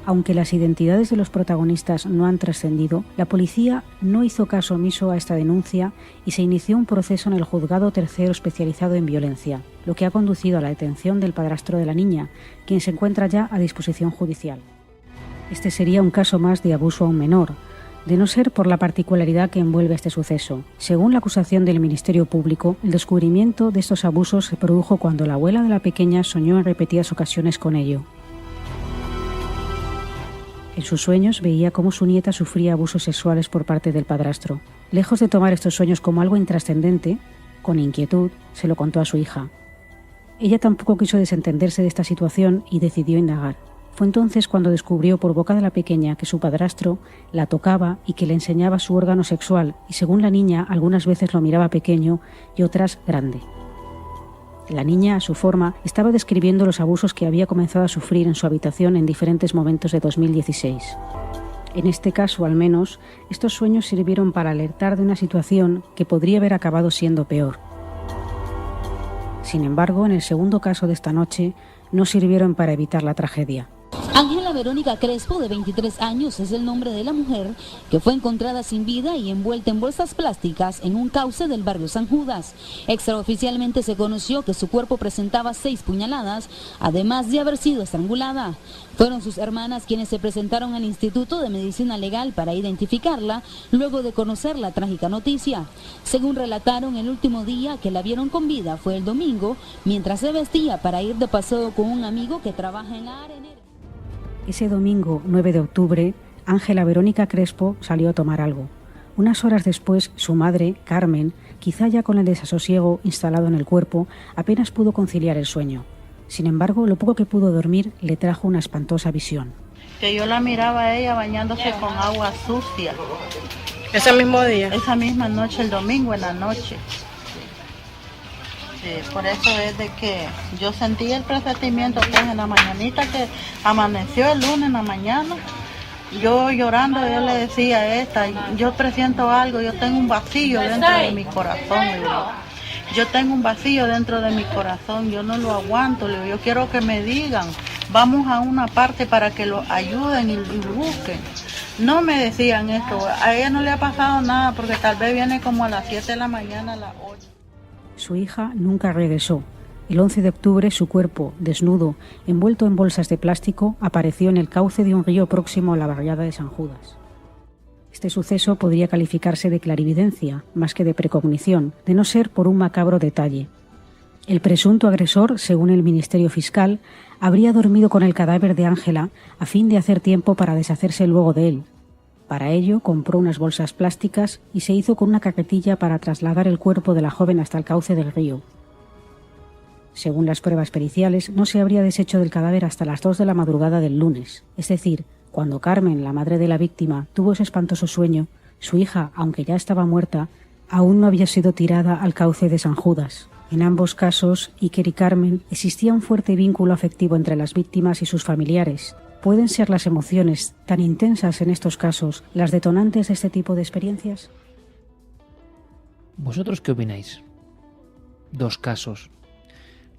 Aunque las identidades de los protagonistas no han trascendido, la policía no hizo caso omiso a esta denuncia y se inició un proceso en el Juzgado Tercero especializado en violencia, lo que ha conducido a la detención del padrastro de la niña, quien se encuentra ya a disposición judicial. Este sería un caso más de abuso a un menor, de no ser por la particularidad que envuelve este suceso. Según la acusación del Ministerio Público, el descubrimiento de estos abusos se produjo cuando la abuela de la pequeña soñó en repetidas ocasiones con ello. En sus sueños veía cómo su nieta sufría abusos sexuales por parte del padrastro. Lejos de tomar estos sueños como algo intrascendente, con inquietud se lo contó a su hija. Ella tampoco quiso desentenderse de esta situación y decidió indagar. Fue entonces cuando descubrió por boca de la pequeña que su padrastro la tocaba y que le enseñaba su órgano sexual, y según la niña algunas veces lo miraba pequeño y otras grande. La niña, a su forma, estaba describiendo los abusos que había comenzado a sufrir en su habitación en diferentes momentos de 2016. En este caso, al menos, estos sueños sirvieron para alertar de una situación que podría haber acabado siendo peor. Sin embargo, en el segundo caso de esta noche, no sirvieron para evitar la tragedia. Ángela Verónica Crespo, de 23 años, es el nombre de la mujer que fue encontrada sin vida y envuelta en bolsas plásticas en un cauce del barrio San Judas. Extraoficialmente se conoció que su cuerpo presentaba 6 puñaladas, además de haber sido estrangulada. Fueron sus hermanas quienes se presentaron al Instituto de Medicina Legal para identificarla, luego de conocer la trágica noticia. Según relataron, el último día que la vieron con vida fue el domingo, mientras se vestía para ir de paseo con un amigo que trabaja en la arenera. Ese domingo 9 de octubre, Ángela Verónica Crespo salió a tomar algo. Unas horas después, su madre, Carmen, quizá ya con el desasosiego instalado en el cuerpo, apenas pudo conciliar el sueño. Sin embargo, lo poco que pudo dormir le trajo una espantosa visión. Que yo la miraba a ella bañándose con agua sucia. ¿Ese mismo día? Esa misma noche, el domingo en la noche. Por eso es de que yo sentí el presentimiento pues, en la mañanita que amaneció el lunes en la mañana. Yo llorando, yo le decía a esta, yo presiento algo, yo tengo un vacío dentro de mi corazón. Yo tengo un vacío dentro de mi corazón, yo no lo aguanto. Yo quiero que me digan, vamos a una parte para que lo ayuden y busquen. No me decían esto, a ella no le ha pasado nada porque tal vez viene como a las 7 de la mañana, a las 8. Su hija nunca regresó. El 11 de octubre su cuerpo, desnudo, envuelto en bolsas de plástico, apareció en el cauce de un río próximo a la barriada de San Judas. Este suceso podría calificarse de clarividencia, más que de precognición, de no ser por un macabro detalle. El presunto agresor, según el Ministerio Fiscal, habría dormido con el cadáver de Ángela a fin de hacer tiempo para deshacerse luego de él. Para ello, compró unas bolsas plásticas y se hizo con una carretilla para trasladar el cuerpo de la joven hasta el cauce del río. Según las pruebas periciales, no se habría deshecho del cadáver hasta las 2 de la madrugada del lunes. Es decir, cuando Carmen, la madre de la víctima, tuvo ese espantoso sueño, su hija, aunque ya estaba muerta, aún no había sido tirada al cauce de San Judas. En ambos casos, Iker y Carmen, existía un fuerte vínculo afectivo entre las víctimas y sus familiares. ¿Pueden ser las emociones tan intensas en estos casos las detonantes de este tipo de experiencias? ¿Vosotros qué opináis? 2 casos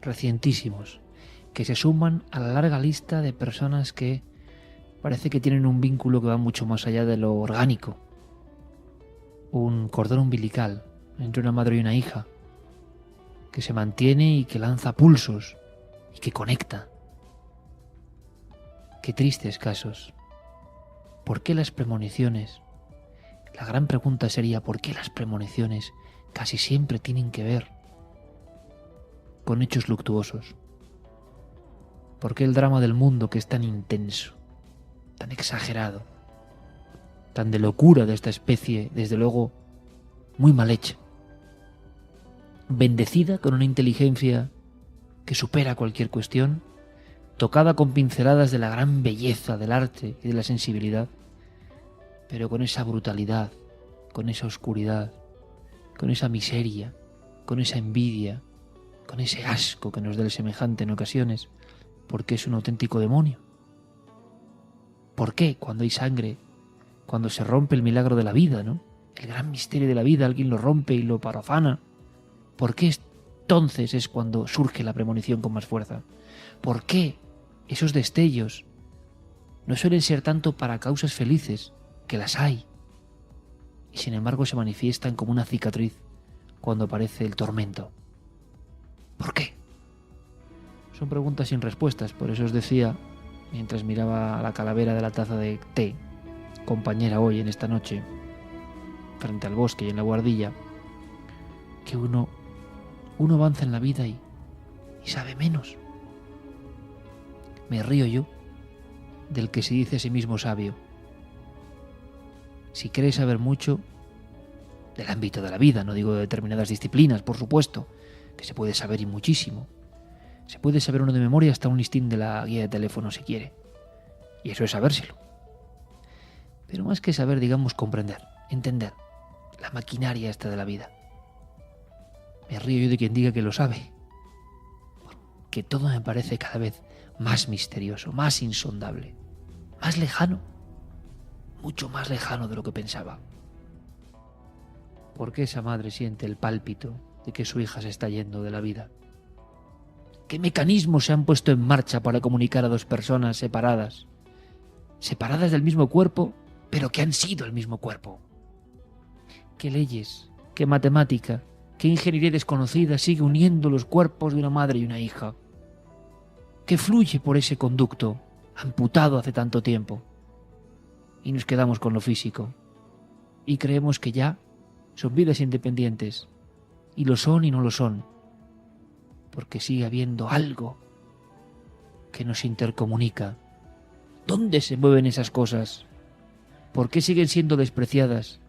recientísimos que se suman a la larga lista de personas que parece que tienen un vínculo que va mucho más allá de lo orgánico. Un cordón umbilical entre una madre y una hija que se mantiene y que lanza pulsos y que conecta. Qué tristes casos. ¿Por qué las premoniciones? La gran pregunta sería ¿por qué las premoniciones casi siempre tienen que ver con hechos luctuosos? ¿Por qué el drama del mundo, que es tan intenso, tan exagerado, tan de locura de esta especie, desde luego, muy mal hecha, bendecida con una inteligencia que supera cualquier cuestión, tocada con pinceladas de la gran belleza del arte y de la sensibilidad, pero con esa brutalidad, con esa oscuridad, con esa miseria, con esa envidia, con ese asco que nos da el semejante en ocasiones, porque es un auténtico demonio. ¿Por qué? Cuando hay sangre, cuando se rompe el milagro de la vida, ¿no? El gran misterio de la vida, alguien lo rompe y lo profana. ¿Por qué entonces es cuando surge la premonición con más fuerza? ¿Por qué esos destellos no suelen ser tanto para causas felices, que las hay, y sin embargo se manifiestan como una cicatriz cuando aparece el tormento? ¿Por qué? Son preguntas sin respuestas, por eso os decía, mientras miraba a la calavera de la taza de té, compañera hoy en esta noche, frente al bosque y en la guardilla, que uno avanza en la vida y sabe menos. Me río yo del que se dice a sí mismo sabio. Si queréis saber mucho del ámbito de la vida, no digo de determinadas disciplinas, por supuesto, que se puede saber y muchísimo. Se puede saber uno de memoria hasta un listín de la guía de teléfono si quiere. Y eso es sabérselo. Pero más que saber, digamos, comprender, entender la maquinaria esta de la vida. Me río yo de quien diga que lo sabe, porque todo me parece cada vez más misterioso, más insondable, más lejano, mucho más lejano de lo que pensaba. ¿Por qué esa madre siente el pálpito de que su hija se está yendo de la vida? ¿Qué mecanismos se han puesto en marcha para comunicar a dos personas separadas del mismo cuerpo, pero que han sido el mismo cuerpo? ¿Qué leyes, qué matemática, qué ingeniería desconocida sigue uniendo los cuerpos de una madre y una hija? ¿Qué fluye por ese conducto amputado hace tanto tiempo? Y nos quedamos con lo físico y creemos que ya son vidas independientes, y lo son y no lo son, porque sigue habiendo algo que nos intercomunica. ¿Dónde se mueven esas cosas? ¿Por qué siguen siendo despreciadas?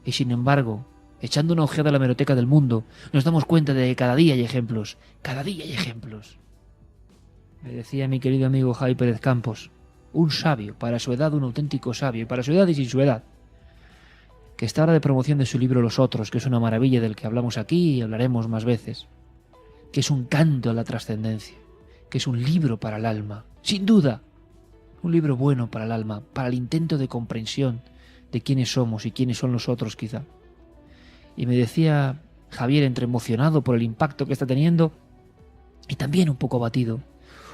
Y sin embargo, echando una ojeada a la hemeroteca del mundo, nos damos cuenta de que cada día hay ejemplos, cada día hay ejemplos. Me decía mi querido amigo Javi Pérez Campos, un sabio, para su edad un auténtico sabio, y para su edad y sin su edad, que está ahora de promoción de su libro Los Otros, que es una maravilla del que hablamos aquí y hablaremos más veces, que es un canto a la trascendencia, que es un libro para el alma, sin duda, un libro bueno para el alma, para el intento de comprensión de quiénes somos y quiénes son los otros quizá. Y me decía Javier, entre emocionado por el impacto que está teniendo y también un poco abatido,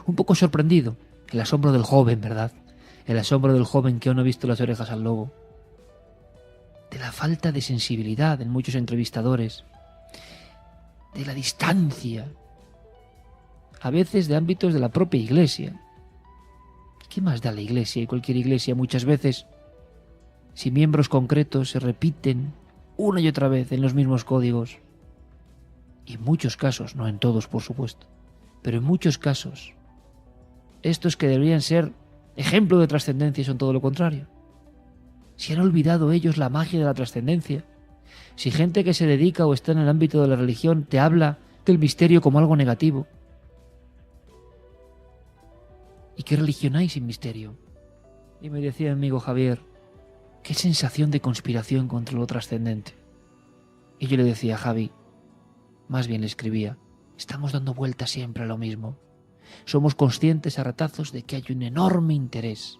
un poco sorprendido, el asombro del joven, ¿verdad? El asombro del joven que aún no ha visto las orejas al lobo, de la falta de sensibilidad en muchos entrevistadores, de la distancia, a veces de ámbitos de la propia iglesia. ¿Qué más da la iglesia y cualquier iglesia muchas veces si miembros concretos se repiten una y otra vez en los mismos códigos? Y en muchos casos, no en todos por supuesto, pero en muchos casos, estos que deberían ser ejemplo de trascendencia son todo lo contrario. Si han olvidado ellos la magia de la trascendencia, si gente que se dedica o está en el ámbito de la religión te habla del misterio como algo negativo. ¿Y qué religión hay sin misterio? Y me decía mi amigo Javier, qué sensación de conspiración contra lo trascendente. Y yo le decía a Javi, más bien le escribía, estamos dando vueltas siempre a lo mismo. Somos conscientes a ratazos de que hay un enorme interés,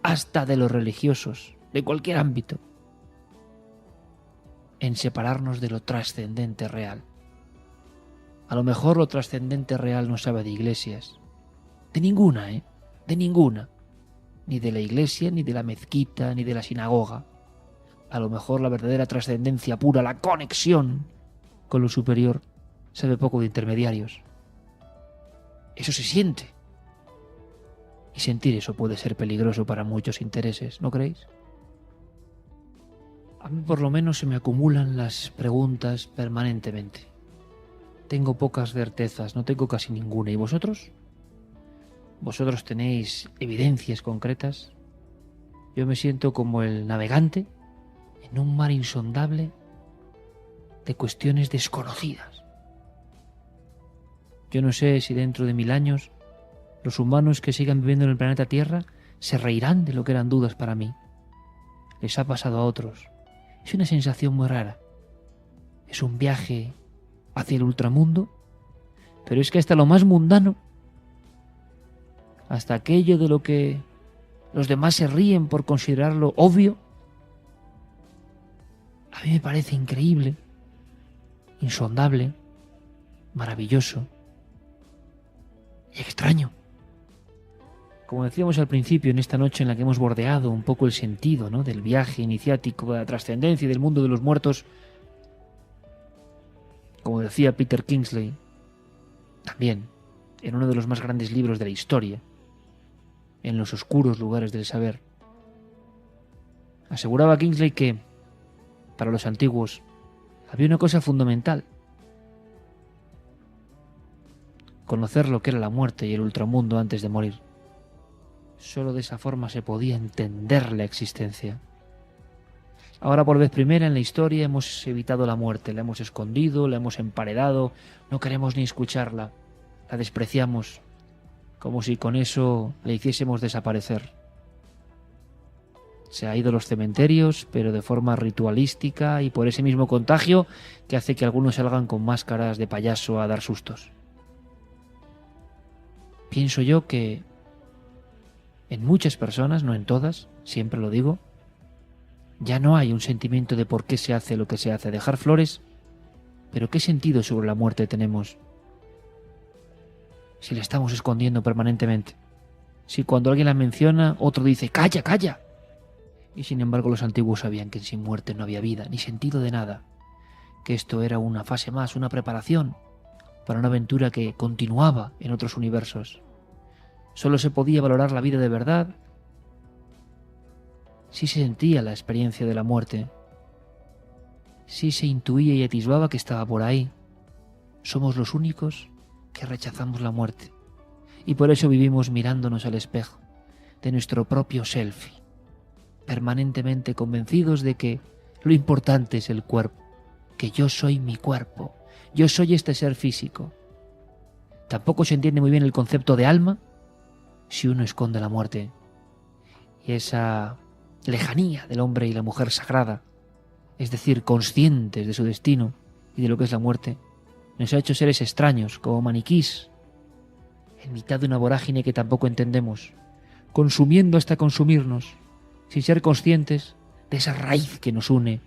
hasta de los religiosos, de cualquier ámbito, en separarnos de lo trascendente real. A lo mejor lo trascendente real no sabe de iglesias, de ninguna, de ninguna, ni de la iglesia, ni de la mezquita, ni de la sinagoga. A lo mejor la verdadera trascendencia pura, la conexión con lo superior, sabe poco de intermediarios. Eso se siente. Y sentir eso puede ser peligroso para muchos intereses, ¿no creéis? A mí por lo menos se me acumulan las preguntas permanentemente. Tengo pocas certezas, no tengo casi ninguna. ¿Y vosotros? ¿Vosotros tenéis evidencias concretas? Yo me siento como el navegante en un mar insondable de cuestiones desconocidas. Yo no sé si dentro de 1000 años los humanos que sigan viviendo en el planeta Tierra se reirán de lo que eran dudas para mí. Les ha pasado a otros. Es una sensación muy rara. Es un viaje hacia el ultramundo, pero es que hasta lo más mundano, hasta aquello de lo que los demás se ríen por considerarlo obvio, a mí me parece increíble, insondable, maravilloso y extraño. Como decíamos al principio, en esta noche en la que hemos bordeado un poco el sentido, ¿no?, del viaje iniciático, de la trascendencia y del mundo de los muertos, como decía Peter Kingsley, también en uno de los más grandes libros de la historia, En los oscuros lugares del saber, aseguraba Kingsley que, para los antiguos, había una cosa fundamental: conocer lo que era la muerte y el ultramundo antes de morir. Solo de esa forma se podía entender la existencia. Ahora, por vez primera en la historia, hemos evitado la muerte, la hemos escondido, la hemos emparedado, no queremos ni escucharla, la despreciamos, como si con eso la hiciésemos desaparecer. Se ha ido a los cementerios, pero de forma ritualística y por ese mismo contagio que hace que algunos salgan con máscaras de payaso a dar sustos. Pienso yo que en muchas personas, no en todas, siempre lo digo, ya no hay un sentimiento de por qué se hace lo que se hace. Dejar flores, pero ¿qué sentido sobre la muerte tenemos si la estamos escondiendo permanentemente? Si cuando alguien la menciona, otro dice ¡calla, calla! Y sin embargo los antiguos sabían que sin muerte no había vida, ni sentido de nada, que esto era una fase más, una preparación para una aventura que continuaba en otros universos. Solo se podía valorar la vida de verdad si se sentía la experiencia de la muerte, si se intuía y atisbaba que estaba por ahí. Somos los únicos que rechazamos la muerte, y por eso vivimos mirándonos al espejo de nuestro propio selfie, permanentemente convencidos de que lo importante es el cuerpo, que yo soy mi cuerpo, yo soy este ser físico. Tampoco se entiende muy bien el concepto de alma si uno esconde la muerte y esa lejanía del hombre y la mujer sagrada, es decir, conscientes de su destino y de lo que es la muerte, nos ha hecho seres extraños, como maniquís, en mitad de una vorágine que tampoco entendemos, consumiendo hasta consumirnos, sin ser conscientes de esa raíz que nos une,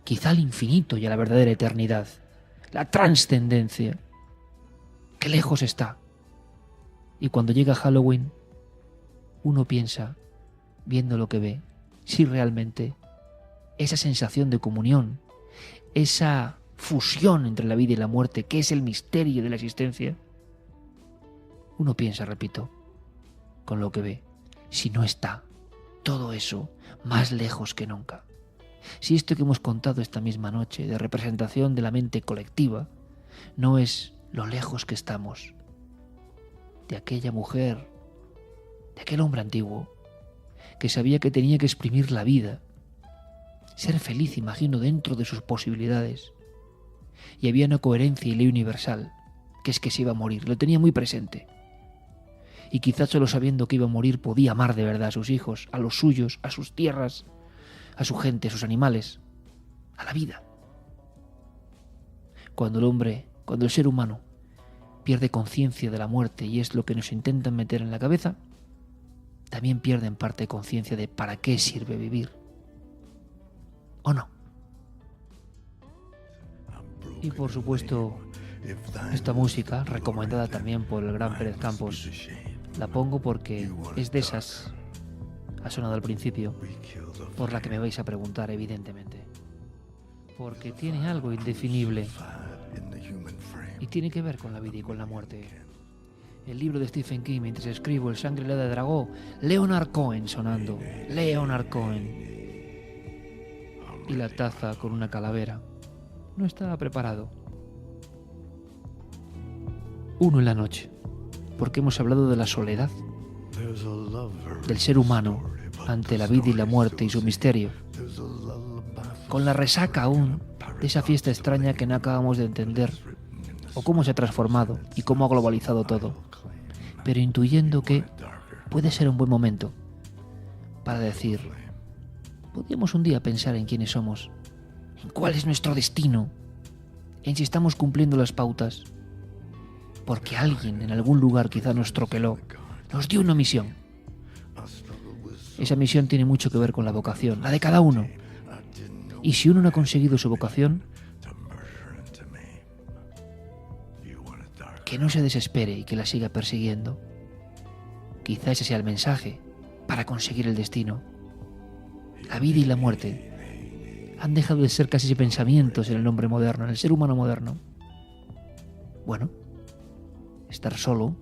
quizá al infinito y a la verdadera eternidad, la trascendencia. ¡Qué lejos está! Y cuando llega Halloween, uno piensa, viendo lo que ve, si realmente esa sensación de comunión, esa fusión entre la vida y la muerte, que es el misterio de la existencia, uno piensa, repito, con lo que ve, si no está todo eso más lejos que nunca. Si esto que hemos contado esta misma noche de representación de la mente colectiva no es lo lejos que estamos de aquella mujer, de aquel hombre antiguo, que sabía que tenía que exprimir la vida, ser feliz, imagino, dentro de sus posibilidades. Y había una coherencia y ley universal, que es que se iba a morir, lo tenía muy presente. Y quizás solo sabiendo que iba a morir podía amar de verdad a sus hijos, a los suyos, a sus tierras, a su gente, a sus animales, a la vida. Cuando el ser humano pierde conciencia de la muerte, y es lo que nos intentan meter en la cabeza, también pierde en parte conciencia de para qué sirve vivir. ¿O no? Y por supuesto, esta música, recomendada también por el gran Pérez Campos, la pongo porque es de esas, ha sonado al principio, por la que me vais a preguntar, evidentemente. Porque tiene algo indefinible y tiene que ver con la vida y con la muerte. El libro de Stephen King, mientras escribo El Shangri-La de Dragó, Leonard Cohen sonando, Leonard Cohen. Y la taza con una calavera. No estaba preparado. 1 en la noche, porque hemos hablado de la soledad, del ser humano ante la vida y la muerte y su misterio, con la resaca aún de esa fiesta extraña que no acabamos de entender, o cómo se ha transformado y cómo ha globalizado todo, pero intuyendo que puede ser un buen momento para decir, podríamos un día pensar en quiénes somos, en cuál es nuestro destino, en si estamos cumpliendo las pautas, porque alguien en algún lugar quizá nos troqueló, nos dio una misión. Esa misión tiene mucho que ver con la vocación, la de cada uno. Y si uno no ha conseguido su vocación, que no se desespere y que la siga persiguiendo. Quizá ese sea el mensaje para conseguir el destino. La vida y la muerte han dejado de ser casi pensamientos en el hombre moderno, en el ser humano moderno. Bueno, estar solo,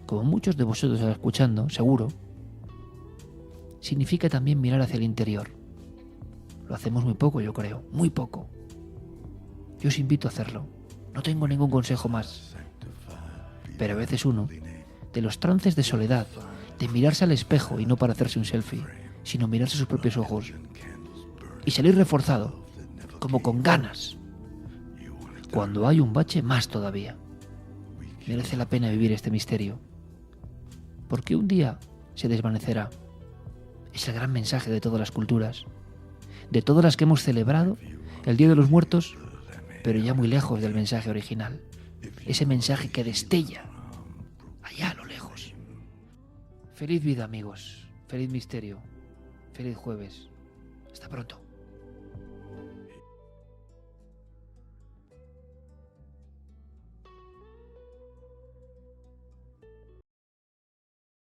como muchos de vosotros están escuchando, seguro, significa también mirar hacia el interior. Lo hacemos muy poco, yo creo, muy poco. Yo os invito a hacerlo. No tengo ningún consejo más. Pero a veces uno, de los trances de soledad, de mirarse al espejo y no para hacerse un selfie, sino mirarse sus propios ojos y salir reforzado, como con ganas. Cuando hay un bache, más todavía. Merece la pena vivir este misterio, porque un día se desvanecerá. Es el gran mensaje de todas las culturas, de todas las que hemos celebrado el Día de los Muertos, pero ya muy lejos del mensaje original, ese mensaje que destella allá a lo lejos. Feliz vida, amigos, feliz misterio, feliz jueves, hasta pronto.